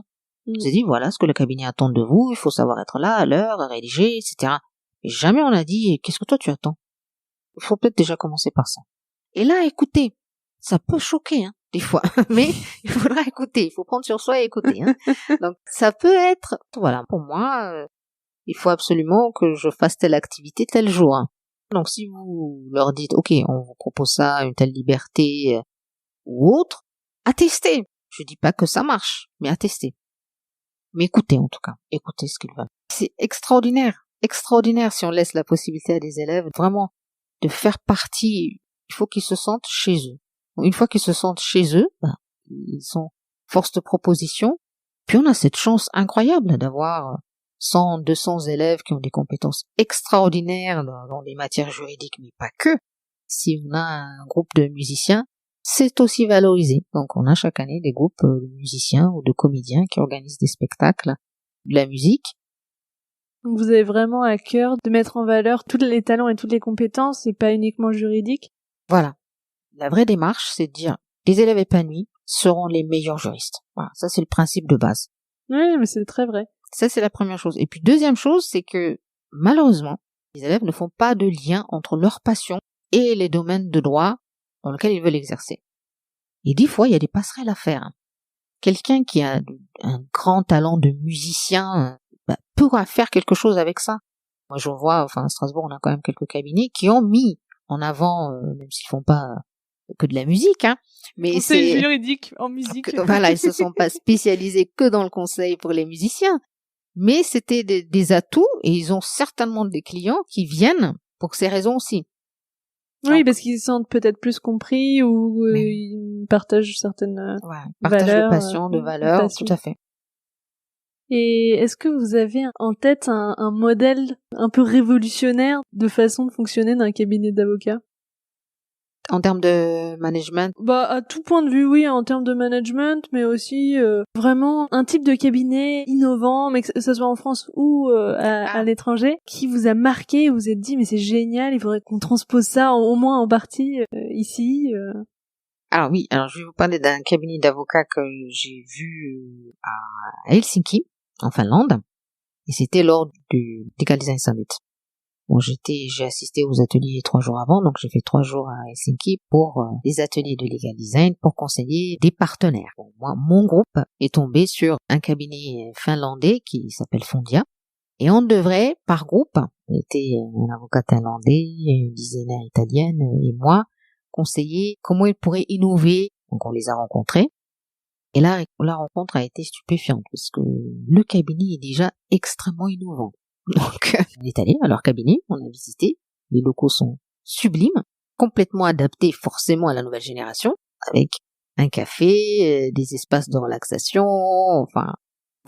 S2: On s'est dit, voilà ce que le cabinet attend de vous, il faut savoir être là, à l'heure, rédiger, etc. Et jamais on a dit, qu'est-ce que toi tu attends? Il faut peut-être déjà commencer par ça. Et là, écoutez, ça peut choquer, des fois, mais il faudra écouter, il faut prendre sur soi et écouter. Donc, ça peut être, voilà, pour moi, il faut absolument que je fasse telle activité tel jour. Donc, si vous leur dites, ok, on vous propose ça, une telle liberté ou autre, attestez. Je dis pas que ça marche, mais attestez. Mais écoutez en tout cas, écoutez ce qu'ils veulent. C'est extraordinaire si on laisse la possibilité à des élèves vraiment de faire partie. Il faut qu'ils se sentent chez eux. Une fois qu'ils se sentent chez eux, ils sont force de proposition. Puis on a cette chance incroyable d'avoir 100, 200 élèves qui ont des compétences extraordinaires dans les matières juridiques, mais pas que. Si on a un groupe de musiciens, c'est aussi valorisé. Donc on a chaque année des groupes de musiciens ou de comédiens qui organisent des spectacles, de la musique.
S1: Donc vous avez vraiment à cœur de mettre en valeur tous les talents et toutes les compétences et pas uniquement juridiques.
S2: Voilà. La vraie démarche, c'est de dire les élèves épanouis seront les meilleurs juristes. Voilà, ça c'est le principe de base.
S1: Oui, mais c'est très vrai.
S2: Ça c'est la première chose. Et puis deuxième chose, c'est que malheureusement, les élèves ne font pas de lien entre leur passion et les domaines de droit dans lesquels ils veulent exercer. Et des fois, il y a des passerelles à faire. Quelqu'un qui a un grand talent de musicien pourra faire quelque chose avec ça. Moi, je vois, à Strasbourg, on a quand même quelques cabinets qui ont mis en avant, même s'ils font pas que de la musique, mais
S1: c'est juridique en musique.
S2: Voilà, ils se sont pas spécialisés que dans le conseil pour les musiciens, mais c'était des atouts et ils ont certainement des clients qui viennent pour ces raisons aussi.
S1: Oui, parce qu'ils se sentent peut-être plus compris ou ils partagent certaines
S2: partage
S1: valeurs,
S2: de passion, de valeurs, tout à fait.
S1: Et est-ce que vous avez en tête un modèle un peu révolutionnaire de façon de fonctionner d'un cabinet d'avocats?
S2: En termes de management?
S1: Bah, à tout point de vue, oui, en termes de management, mais aussi vraiment un type de cabinet innovant, mais que ce soit en France ou à l'étranger, qui vous a marqué, vous vous êtes dit, mais c'est génial, il faudrait qu'on transpose ça au moins en partie ici.
S2: Alors oui, alors je vais vous parler d'un cabinet d'avocats que j'ai vu à Helsinki, en Finlande, et c'était lors du Legal Design Summit. Bon, j'ai assisté aux ateliers 3 jours avant, donc j'ai fait 3 jours à Helsinki pour des ateliers de legal design pour conseiller des partenaires. Bon, moi, mon groupe est tombé sur un cabinet finlandais qui s'appelle Fondia, et on devrait, par groupe, on était un avocat finlandais, une dizaine italienne et moi, conseiller comment ils pourraient innover. Donc on les a rencontrés, et là, la rencontre a été stupéfiante parce que le cabinet est déjà extrêmement innovant. Donc, on est allé à leur cabinet, on a visité. Les locaux sont sublimes, complètement adaptés forcément à la nouvelle génération, avec un café, des espaces de relaxation, enfin,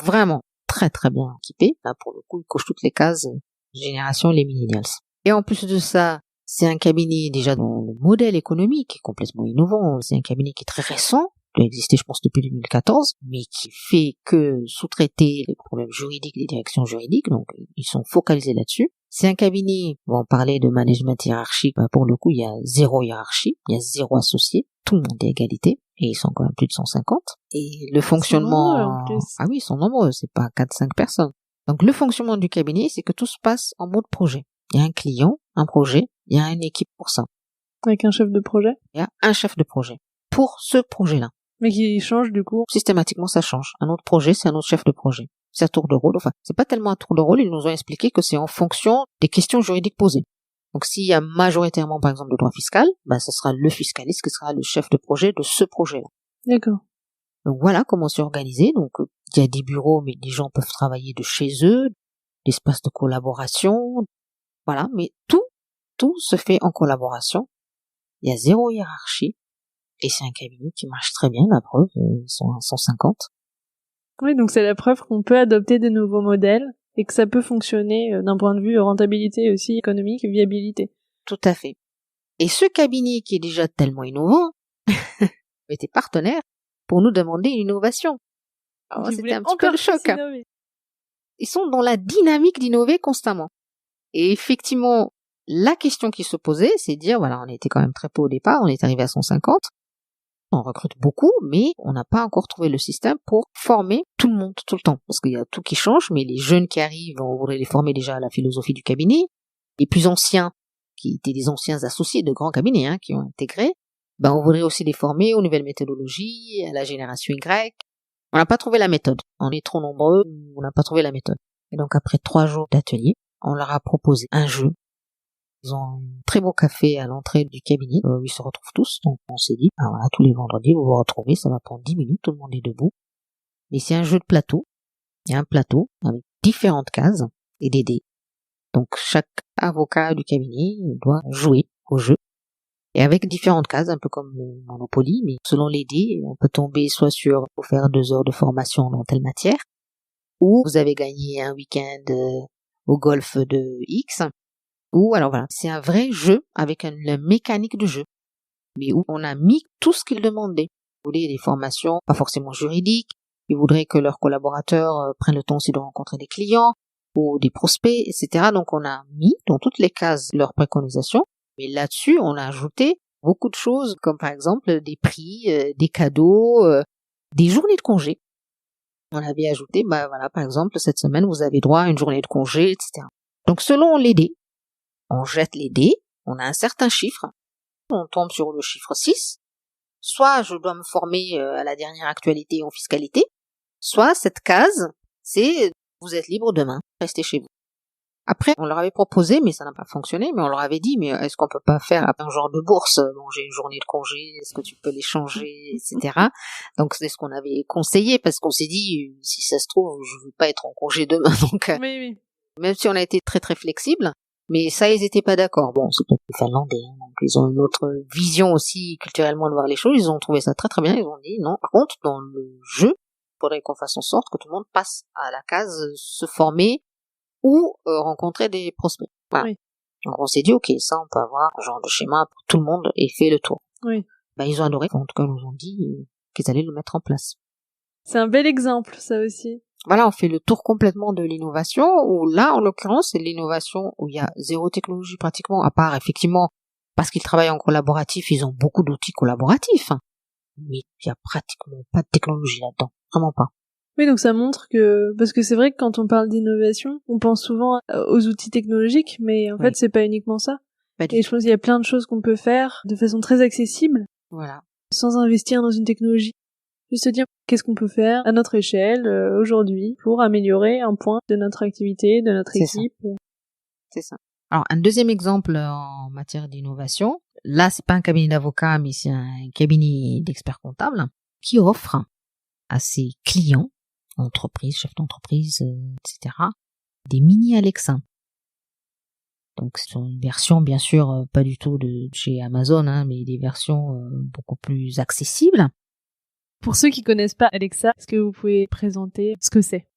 S2: vraiment très très bien équipés. Là, pour le coup, ils cochent toutes les cases génération les millennials. Et en plus de ça, c'est un cabinet déjà dont le modèle économique est complètement innovant. C'est un cabinet qui est très récent, qui a existé, je pense, depuis 2014, mais qui fait que sous-traiter les problèmes juridiques, les directions juridiques, donc ils sont focalisés là-dessus. C'est un cabinet, on va parler de management hiérarchique, pour le coup, il y a 0 hiérarchie, il y a 0 associé, tout le monde est égalité, et ils sont quand même plus de 150. Et le fonctionnement...
S1: Ils sont nombreux, en plus.
S2: Ah oui, ils sont nombreux, c'est pas 4-5 personnes. Donc le fonctionnement du cabinet, c'est que tout se passe en mode projet. Il y a un client, un projet, il y a une équipe pour ça.
S1: Avec un chef de projet?
S2: Il y a un chef de projet pour ce projet-là.
S1: Mais qui change du coup?
S2: Systématiquement, ça change. Un autre projet, c'est un autre chef de projet. C'est à tour de rôle. Enfin, c'est pas tellement à tour de rôle. Ils nous ont expliqué que c'est en fonction des questions juridiques posées. Donc, s'il y a majoritairement, par exemple, le droit fiscal, ce sera le fiscaliste qui sera le chef de projet de ce projet-là.
S1: D'accord.
S2: Donc, voilà comment c'est organisé. Donc, il y a des bureaux, mais les gens peuvent travailler de chez eux, l'espace de collaboration. Voilà. Mais tout se fait en collaboration. Il y a 0 hiérarchie. Et c'est un cabinet qui marche très bien, la preuve, ils sont à 150.
S1: Oui, donc c'est la preuve qu'on peut adopter des nouveaux modèles et que ça peut fonctionner d'un point de vue rentabilité aussi économique et viabilité.
S2: Tout à fait. Et ce cabinet qui est déjà tellement innovant était partenaire pour nous demander une innovation. Alors c'était un petit peu le choc. Ils sont dans la dynamique d'innover constamment. Et effectivement, la question qui se posait, c'est de dire, voilà, on était quand même très peu au départ, on est arrivé à 150. On recrute beaucoup, mais on n'a pas encore trouvé le système pour former tout le monde tout le temps. Parce qu'il y a tout qui change, mais les jeunes qui arrivent, on voudrait les former déjà à la philosophie du cabinet. Les plus anciens, qui étaient des anciens associés de grands cabinets, qui ont intégré, on voudrait aussi les former aux nouvelles méthodologies, à la génération Y. On n'a pas trouvé la méthode. On est trop nombreux, on n'a pas trouvé la méthode. Et donc après 3 jours d'atelier, on leur a proposé un jeu. Ils ont un très beau café à l'entrée du cabinet où ils se retrouvent tous. Donc on s'est dit, voilà, tous les vendredis, vous vous retrouvez, ça va prendre 10 minutes, tout le monde est debout. Et c'est un jeu de plateau. Il y a un plateau avec différentes cases et des dés. Donc chaque avocat du cabinet doit jouer au jeu. Et avec différentes cases, un peu comme le Monopoly, mais selon les dés, on peut tomber soit sur faut faire 2 heures de formation dans telle matière, ou vous avez gagné un week-end au golf de X, ou alors voilà, c'est un vrai jeu avec une mécanique de jeu, mais où on a mis tout ce qu'ils demandaient. Ils voulaient des formations, pas forcément juridiques, ils voudraient que leurs collaborateurs prennent le temps aussi de rencontrer des clients, ou des prospects, etc. Donc on a mis dans toutes les cases leurs préconisations, mais là-dessus on a ajouté beaucoup de choses, comme par exemple des prix, des cadeaux, des journées de congé. On avait ajouté, voilà, par exemple, cette semaine vous avez droit à une journée de congé, etc. Donc selon les dés, on jette les dés, on a un certain chiffre, on tombe sur le chiffre 6, soit je dois me former à la dernière actualité en fiscalité, soit cette case, c'est vous êtes libre demain, restez chez vous. Après, on leur avait proposé, mais ça n'a pas fonctionné, mais on leur avait dit, mais est-ce qu'on peut pas faire un genre de bourse, j'ai une journée de congé, est-ce que tu peux l'échanger, etc. Donc c'est ce qu'on avait conseillé, parce qu'on s'est dit, si ça se trouve, je veux pas être en congé demain, donc
S1: Oui.
S2: Même si on a été très très flexible, mais ça, ils étaient pas d'accord. Bon, c'est peut-être les Finlandais, donc ils ont une autre vision aussi culturellement de voir les choses, ils ont trouvé ça très très bien, ils ont dit, non, par contre, dans le jeu, il faudrait qu'on fasse en sorte que tout le monde passe à la case se former, ou rencontrer des prospects. Voilà.
S1: Oui.
S2: Donc on s'est dit, ok, ça on peut avoir un genre de schéma pour tout le monde et fait le tour.
S1: Oui.
S2: Ils ont adoré, en tout cas ils nous ont dit qu'ils allaient le mettre en place.
S1: C'est un bel exemple, ça aussi.
S2: Voilà, on fait le tour complètement de l'innovation, où là, en l'occurrence, c'est l'innovation où il y a zéro technologie pratiquement, à part effectivement, parce qu'ils travaillent en collaboratif, ils ont beaucoup d'outils collaboratifs, mais il y a pratiquement pas de technologie là-dedans, vraiment pas.
S1: Oui, donc ça montre que, parce que c'est vrai que quand on parle d'innovation, on pense souvent aux outils technologiques, mais en fait, c'est pas uniquement ça. Et je pense qu'il y a plein de choses qu'on peut faire de façon très accessible,
S2: voilà,
S1: sans investir dans une technologie. Juste se dire qu'est-ce qu'on peut faire à notre échelle aujourd'hui pour améliorer un point de notre activité, de notre équipe.
S2: C'est ça. Alors, un deuxième exemple en matière d'innovation, là, c'est pas un cabinet d'avocats, mais c'est un cabinet d'experts comptables qui offre à ses clients, entreprises, chefs d'entreprise, etc., des mini Alexa. Donc, c'est une version, bien sûr, pas du tout de chez Amazon, mais des versions beaucoup plus accessibles.
S1: Pour ceux qui connaissent pas Alexa, est-ce que vous pouvez présenter ce que c'est?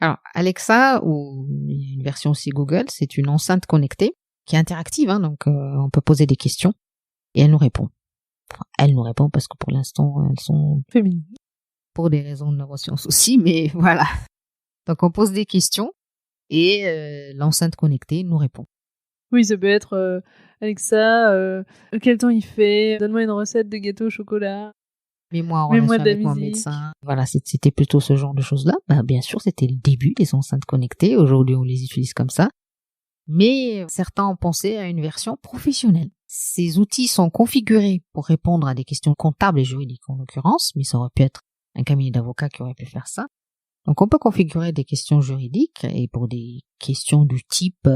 S2: Alors, Alexa, ou il y a une version aussi Google, c'est une enceinte connectée qui est interactive, donc on peut poser des questions et elle nous répond. Enfin, elle nous répond parce que pour l'instant, elles sont
S1: féminines.
S2: Pour des raisons de neurosciences aussi, mais voilà. Donc on pose des questions et l'enceinte connectée nous répond.
S1: Oui, ça peut être Alexa, quel temps il fait, donne-moi une recette de gâteau au chocolat.
S2: Mets-moi en relation avec mon médecin. Voilà, c'était plutôt ce genre de choses-là. Bien sûr, c'était le début des enceintes connectées. Aujourd'hui, on les utilise comme ça. Mais certains ont pensé à une version professionnelle. Ces outils sont configurés pour répondre à des questions comptables et juridiques en l'occurrence, mais ça aurait pu être un cabinet d'avocats qui aurait pu faire ça. Donc on peut configurer des questions juridiques et pour des questions du type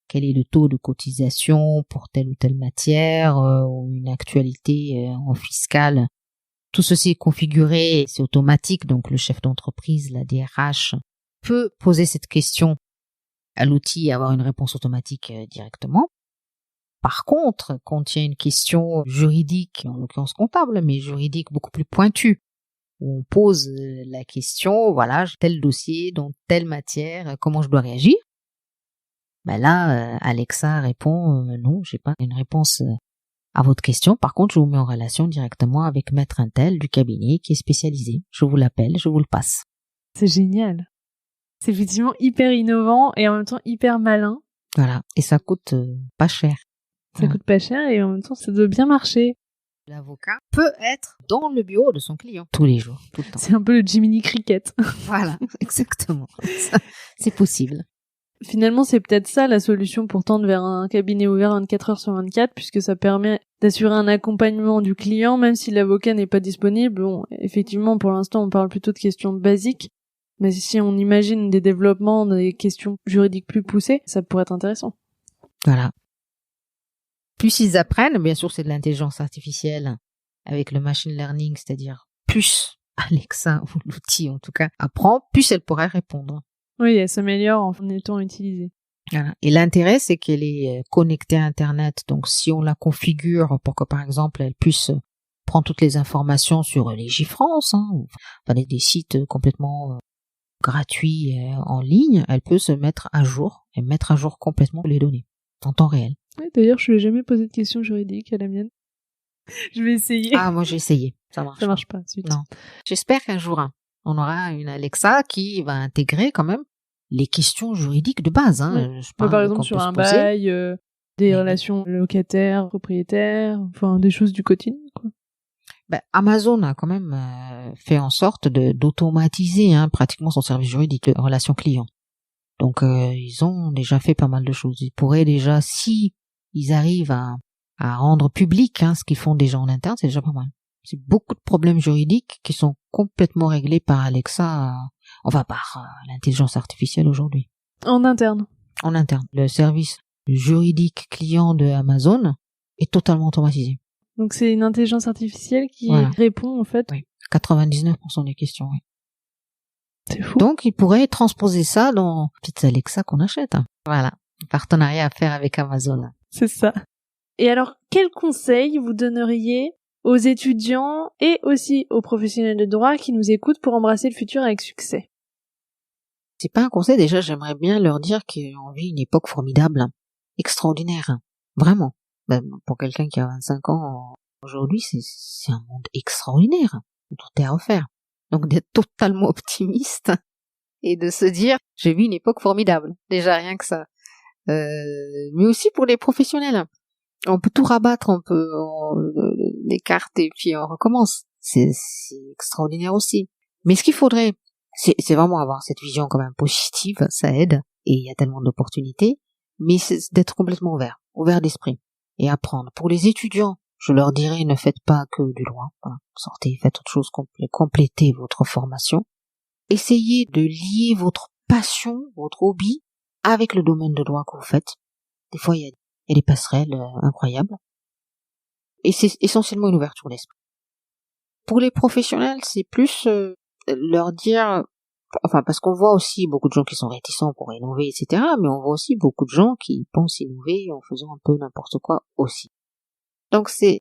S2: quel est le taux de cotisation pour telle ou telle matière ou une actualité en fiscale. Tout ceci est configuré, c'est automatique, donc le chef d'entreprise, la DRH, peut poser cette question à l'outil et avoir une réponse automatique directement. Par contre, quand il y a une question juridique, en l'occurrence comptable, mais juridique beaucoup plus pointue, où on pose la question, voilà, j'ai tel dossier dans telle matière, comment je dois réagir? Là, Alexa répond non, j'ai pas une réponse à votre question. Par contre, je vous mets en relation directement avec maître Intel du cabinet qui est spécialisé. Je vous l'appelle, je vous le passe.
S1: C'est génial. C'est effectivement hyper innovant et en même temps hyper malin.
S2: Voilà, et ça coûte pas cher.
S1: Ça coûte pas cher et en même temps ça doit bien marcher.
S2: L'avocat peut être dans le bureau de son client tous les jours, tout le temps.
S1: C'est un peu le Jiminy Cricket.
S2: Voilà, exactement. C'est possible.
S1: Finalement, c'est peut-être ça la solution pour tendre vers un cabinet ouvert 24 heures sur 24, puisque ça permet d'assurer un accompagnement du client, même si l'avocat n'est pas disponible. Bon, effectivement, pour l'instant, on parle plutôt de questions basiques, mais si on imagine des développements, des questions juridiques plus poussées, ça pourrait être intéressant.
S2: Voilà. Plus ils apprennent, bien sûr, c'est de l'intelligence artificielle avec le machine learning, c'est-à-dire plus Alexa, ou l'outil en tout cas, apprend, plus elle pourra répondre.
S1: Oui, elle s'améliore en étant utilisée.
S2: Voilà. Et l'intérêt, c'est qu'elle est connectée à Internet. Donc, si on la configure pour que, par exemple, elle puisse prendre toutes les informations sur Légifrance, des sites complètement gratuits en ligne, elle peut se mettre à jour et mettre à jour complètement les données en temps réel.
S1: Oui, d'ailleurs, je ne lui ai jamais posé de questions juridiques à la mienne. Je vais essayer.
S2: Ah, moi, j'ai essayé. Ça marche
S1: pas. Suite.
S2: Non. J'espère qu'un jour, on aura une Alexa qui va intégrer quand même les questions juridiques de base.
S1: Oui. Par exemple, sur un bail, des relations locataires, propriétaires, enfin des choses du quotidien, quoi.
S2: Amazon a quand même fait en sorte d'automatiser pratiquement son service juridique de relations clients. Donc ils ont déjà fait pas mal de choses. Ils pourraient déjà, si ils arrivent à rendre public ce qu'ils font déjà en interne, c'est déjà pas mal. C'est beaucoup de problèmes juridiques qui sont complètement réglés par Alexa, par l'intelligence artificielle aujourd'hui.
S1: En interne.
S2: En interne. Le service juridique client de Amazon est totalement automatisé.
S1: Donc c'est une intelligence artificielle qui répond en fait.
S2: Oui, 99% des questions, oui.
S1: C'est fou.
S2: Donc ils pourraient transposer ça dans petites Alexa qu'on achète. Voilà, un partenariat à faire avec Amazon.
S1: C'est ça. Et alors, quels conseils vous donneriez aux étudiants et aussi aux professionnels de droit qui nous écoutent pour embrasser le futur avec succès?
S2: C'est pas un conseil, déjà j'aimerais bien leur dire qu'on vit une époque formidable extraordinaire, hein. Vraiment. Ben, pour quelqu'un qui a 25 ans, aujourd'hui, c'est un monde extraordinaire. Tout est à refaire. Donc d'être totalement optimiste et de se dire, j'ai vu une époque formidable. Déjà rien que ça. Mais aussi pour les professionnels. On peut tout rabattre, les cartes et puis on recommence. C'est extraordinaire aussi. Mais ce qu'il faudrait, c'est vraiment avoir cette vision quand même positive, ça aide. Et il y a tellement d'opportunités. Mais c'est d'être complètement ouvert d'esprit et apprendre. Pour les étudiants, je leur dirais, ne faites pas que du droit. Voilà. Sortez, faites autre chose, complétez votre formation. Essayez de lier votre passion, votre hobby, avec le domaine de droit que vous faites. Des fois, il y a des passerelles incroyables. Et c'est essentiellement une ouverture d'esprit. Pour les professionnels, c'est plus leur dire, enfin, parce qu'on voit aussi beaucoup de gens qui sont réticents pour innover, etc., mais on voit aussi beaucoup de gens qui pensent innover en faisant un peu n'importe quoi aussi. Donc c'est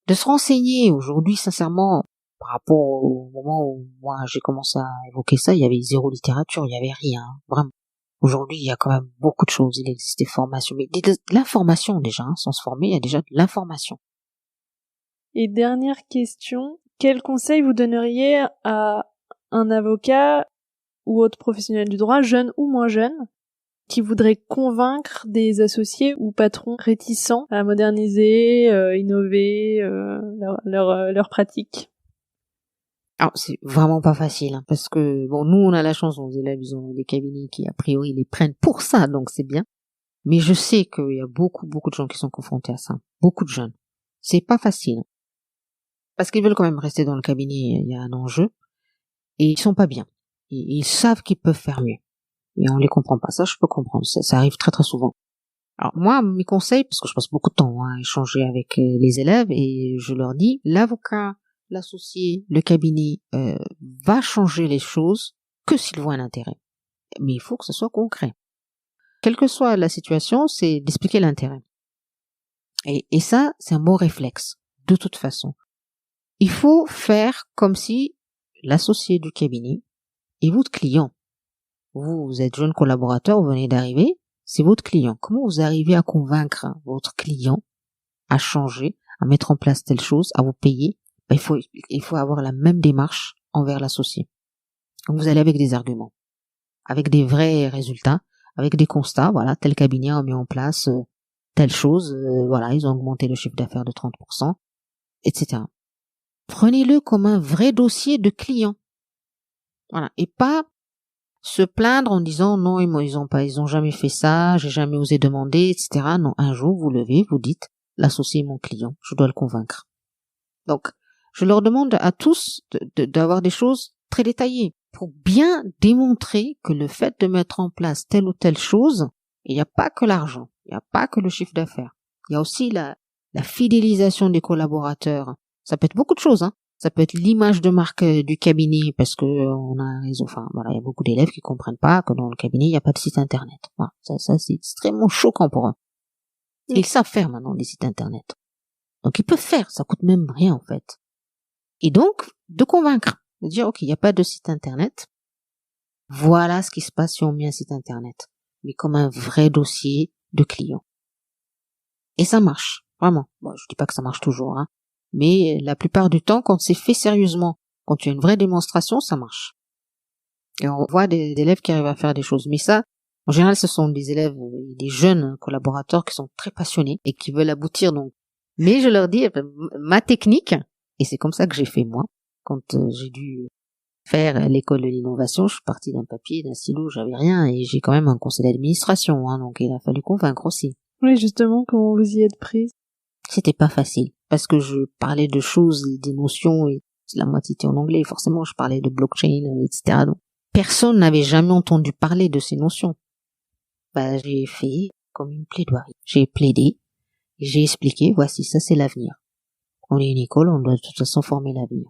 S2: de se renseigner aujourd'hui, sincèrement, par rapport au moment où moi j'ai commencé à évoquer ça, il y avait zéro littérature, il y avait rien, vraiment. Aujourd'hui, il y a quand même beaucoup de choses, il existe des formations, mais de l'information déjà, hein, sans se former, il y a déjà de l'information.
S1: Et dernière question, quel conseil vous donneriez à un avocat ou autre professionnel du droit, jeune ou moins jeune, qui voudrait convaincre des associés ou patrons réticents à moderniser, innover leur pratique?
S2: Alors, c'est vraiment pas facile, hein, parce que, bon, nous, on a la chance, nos élèves, ils ont des cabinets qui, a priori, les prennent pour ça, donc c'est bien. Mais je sais qu'il y a beaucoup de gens qui sont confrontés à ça. Beaucoup de jeunes. C'est pas facile. Parce qu'ils veulent quand même rester dans le cabinet, il y a un enjeu. Et ils sont pas bien. Ils savent qu'ils peuvent faire mieux. Et on les comprend pas. Ça, je peux comprendre. Ça arrive très très souvent. Alors, moi, mes conseils, parce que je passe beaucoup de temps à échanger avec les élèves, et je leur dis, l'avocat, l'associé, le cabinet va changer les choses que s'il voit un intérêt. Mais il faut que ce soit concret. Quelle que soit la situation, c'est d'expliquer l'intérêt. Et ça, c'est un bon réflexe, de toute façon. Il faut faire comme si l'associé du cabinet est votre client. Vous êtes jeune collaborateur, vous venez d'arriver, c'est votre client. Comment vous arrivez à convaincre votre client à changer, à mettre en place telle chose, à vous payer? Il faut avoir la même démarche envers l'associé. Donc vous allez avec des arguments, avec des vrais résultats, avec des constats. Voilà, tel cabinet a mis en place telle chose, voilà, ils ont augmenté le chiffre d'affaires de 30%, etc. Prenez-le comme un vrai dossier de client. Voilà, et pas se plaindre en disant non, ils ont jamais fait ça, j'ai jamais osé demander, etc. Non, un jour vous levez, vous dites l'associé est mon client, je dois le convaincre. Donc, je leur demande à tous d'avoir des choses très détaillées pour bien démontrer que le fait de mettre en place telle ou telle chose, il n'y a pas que l'argent, il n'y a pas que le chiffre d'affaires, il y a aussi la fidélisation des collaborateurs. Ça peut être beaucoup de choses, hein. Ça peut être l'image de marque du cabinet, parce que on a un réseau, enfin voilà, il y a beaucoup d'élèves qui comprennent pas que dans le cabinet il n'y a pas de site internet. Voilà, ça c'est extrêmement choquant pour eux. Ils savent faire maintenant des sites internet. Donc ils peuvent faire, ça coûte même rien en fait. Et donc, de convaincre, de dire ok, il n'y a pas de site internet, voilà ce qui se passe si on met un site internet, mais comme un vrai dossier de client. Et ça marche, vraiment. Bon, je dis pas que ça marche toujours, hein, mais la plupart du temps, quand c'est fait sérieusement, quand tu as une vraie démonstration, ça marche. Et on voit des élèves qui arrivent à faire des choses, mais ça, en général, ce sont des élèves, des jeunes collaborateurs qui sont très passionnés et qui veulent aboutir. Donc, mais je leur dis, ma technique, et c'est comme ça que j'ai fait moi, quand j'ai dû faire l'école de l'innovation, je suis partie d'un papier, d'un stylo, j'avais rien, et j'ai quand même un conseil d'administration, hein, donc il a fallu convaincre aussi.
S1: Oui, justement, comment vous y êtes prise?
S2: C'était pas facile, parce que je parlais de choses et des notions, et la moitié était en anglais, forcément je parlais de blockchain, etc. Donc, personne n'avait jamais entendu parler de ces notions. Bah, j'ai fait comme une plaidoirie. J'ai plaidé, et j'ai expliqué, voici, ça c'est l'avenir. On est une école, on doit de toute façon former l'avenir.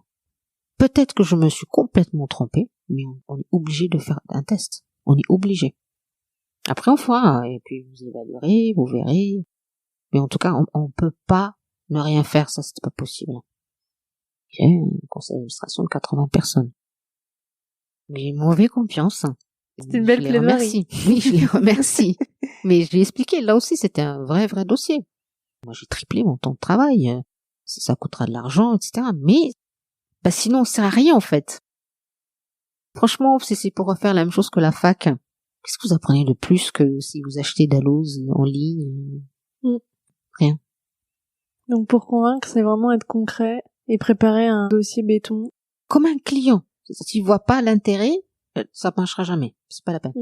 S2: Peut-être que je me suis complètement trompée, mais on est obligé de faire un test. On est obligé. Après on fera, et puis vous évaluerez, vous verrez. Mais en tout cas, on peut pas ne rien faire, ça c'est pas possible. J'ai un conseil d'administration de 80 personnes. Mais mauvais confiance.
S1: C'est une belle plaidoirie.
S2: Remercie. Oui, je les remercie. Mais je lui ai expliqué, là aussi, c'était un vrai dossier. Moi, j'ai triplé mon temps de travail. Ça coûtera de l'argent, etc. Mais, sinon, on sert à rien, en fait. Franchement, si c'est pour refaire la même chose que la fac, qu'est-ce que vous apprenez de plus que si vous achetez Dalloz en ligne? Rien.
S1: Donc, pour convaincre, c'est vraiment être concret et préparer un dossier béton.
S2: Comme un client. Si tu vois pas l'intérêt, ça marchera jamais. C'est pas la peine.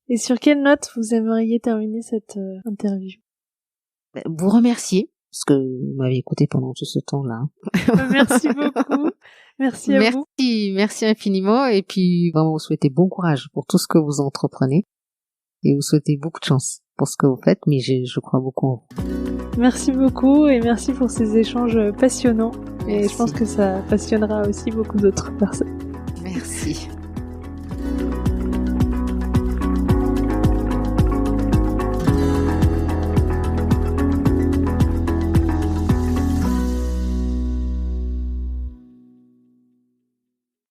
S1: Et sur quelle note vous aimeriez terminer cette interview?
S2: Vous remercier, parce que vous m'avez écouté pendant tout ce temps-là.
S1: Merci beaucoup. Merci à vous.
S2: Merci infiniment. Et puis, vraiment, vous souhaitez bon courage pour tout ce que vous entreprenez. Et vous souhaitez beaucoup de chance pour ce que vous faites, mais je crois beaucoup en vous.
S1: Merci beaucoup et merci pour ces échanges passionnants. Et
S2: Merci.
S1: je pense que ça passionnera aussi beaucoup d'autres personnes.
S2: Merci.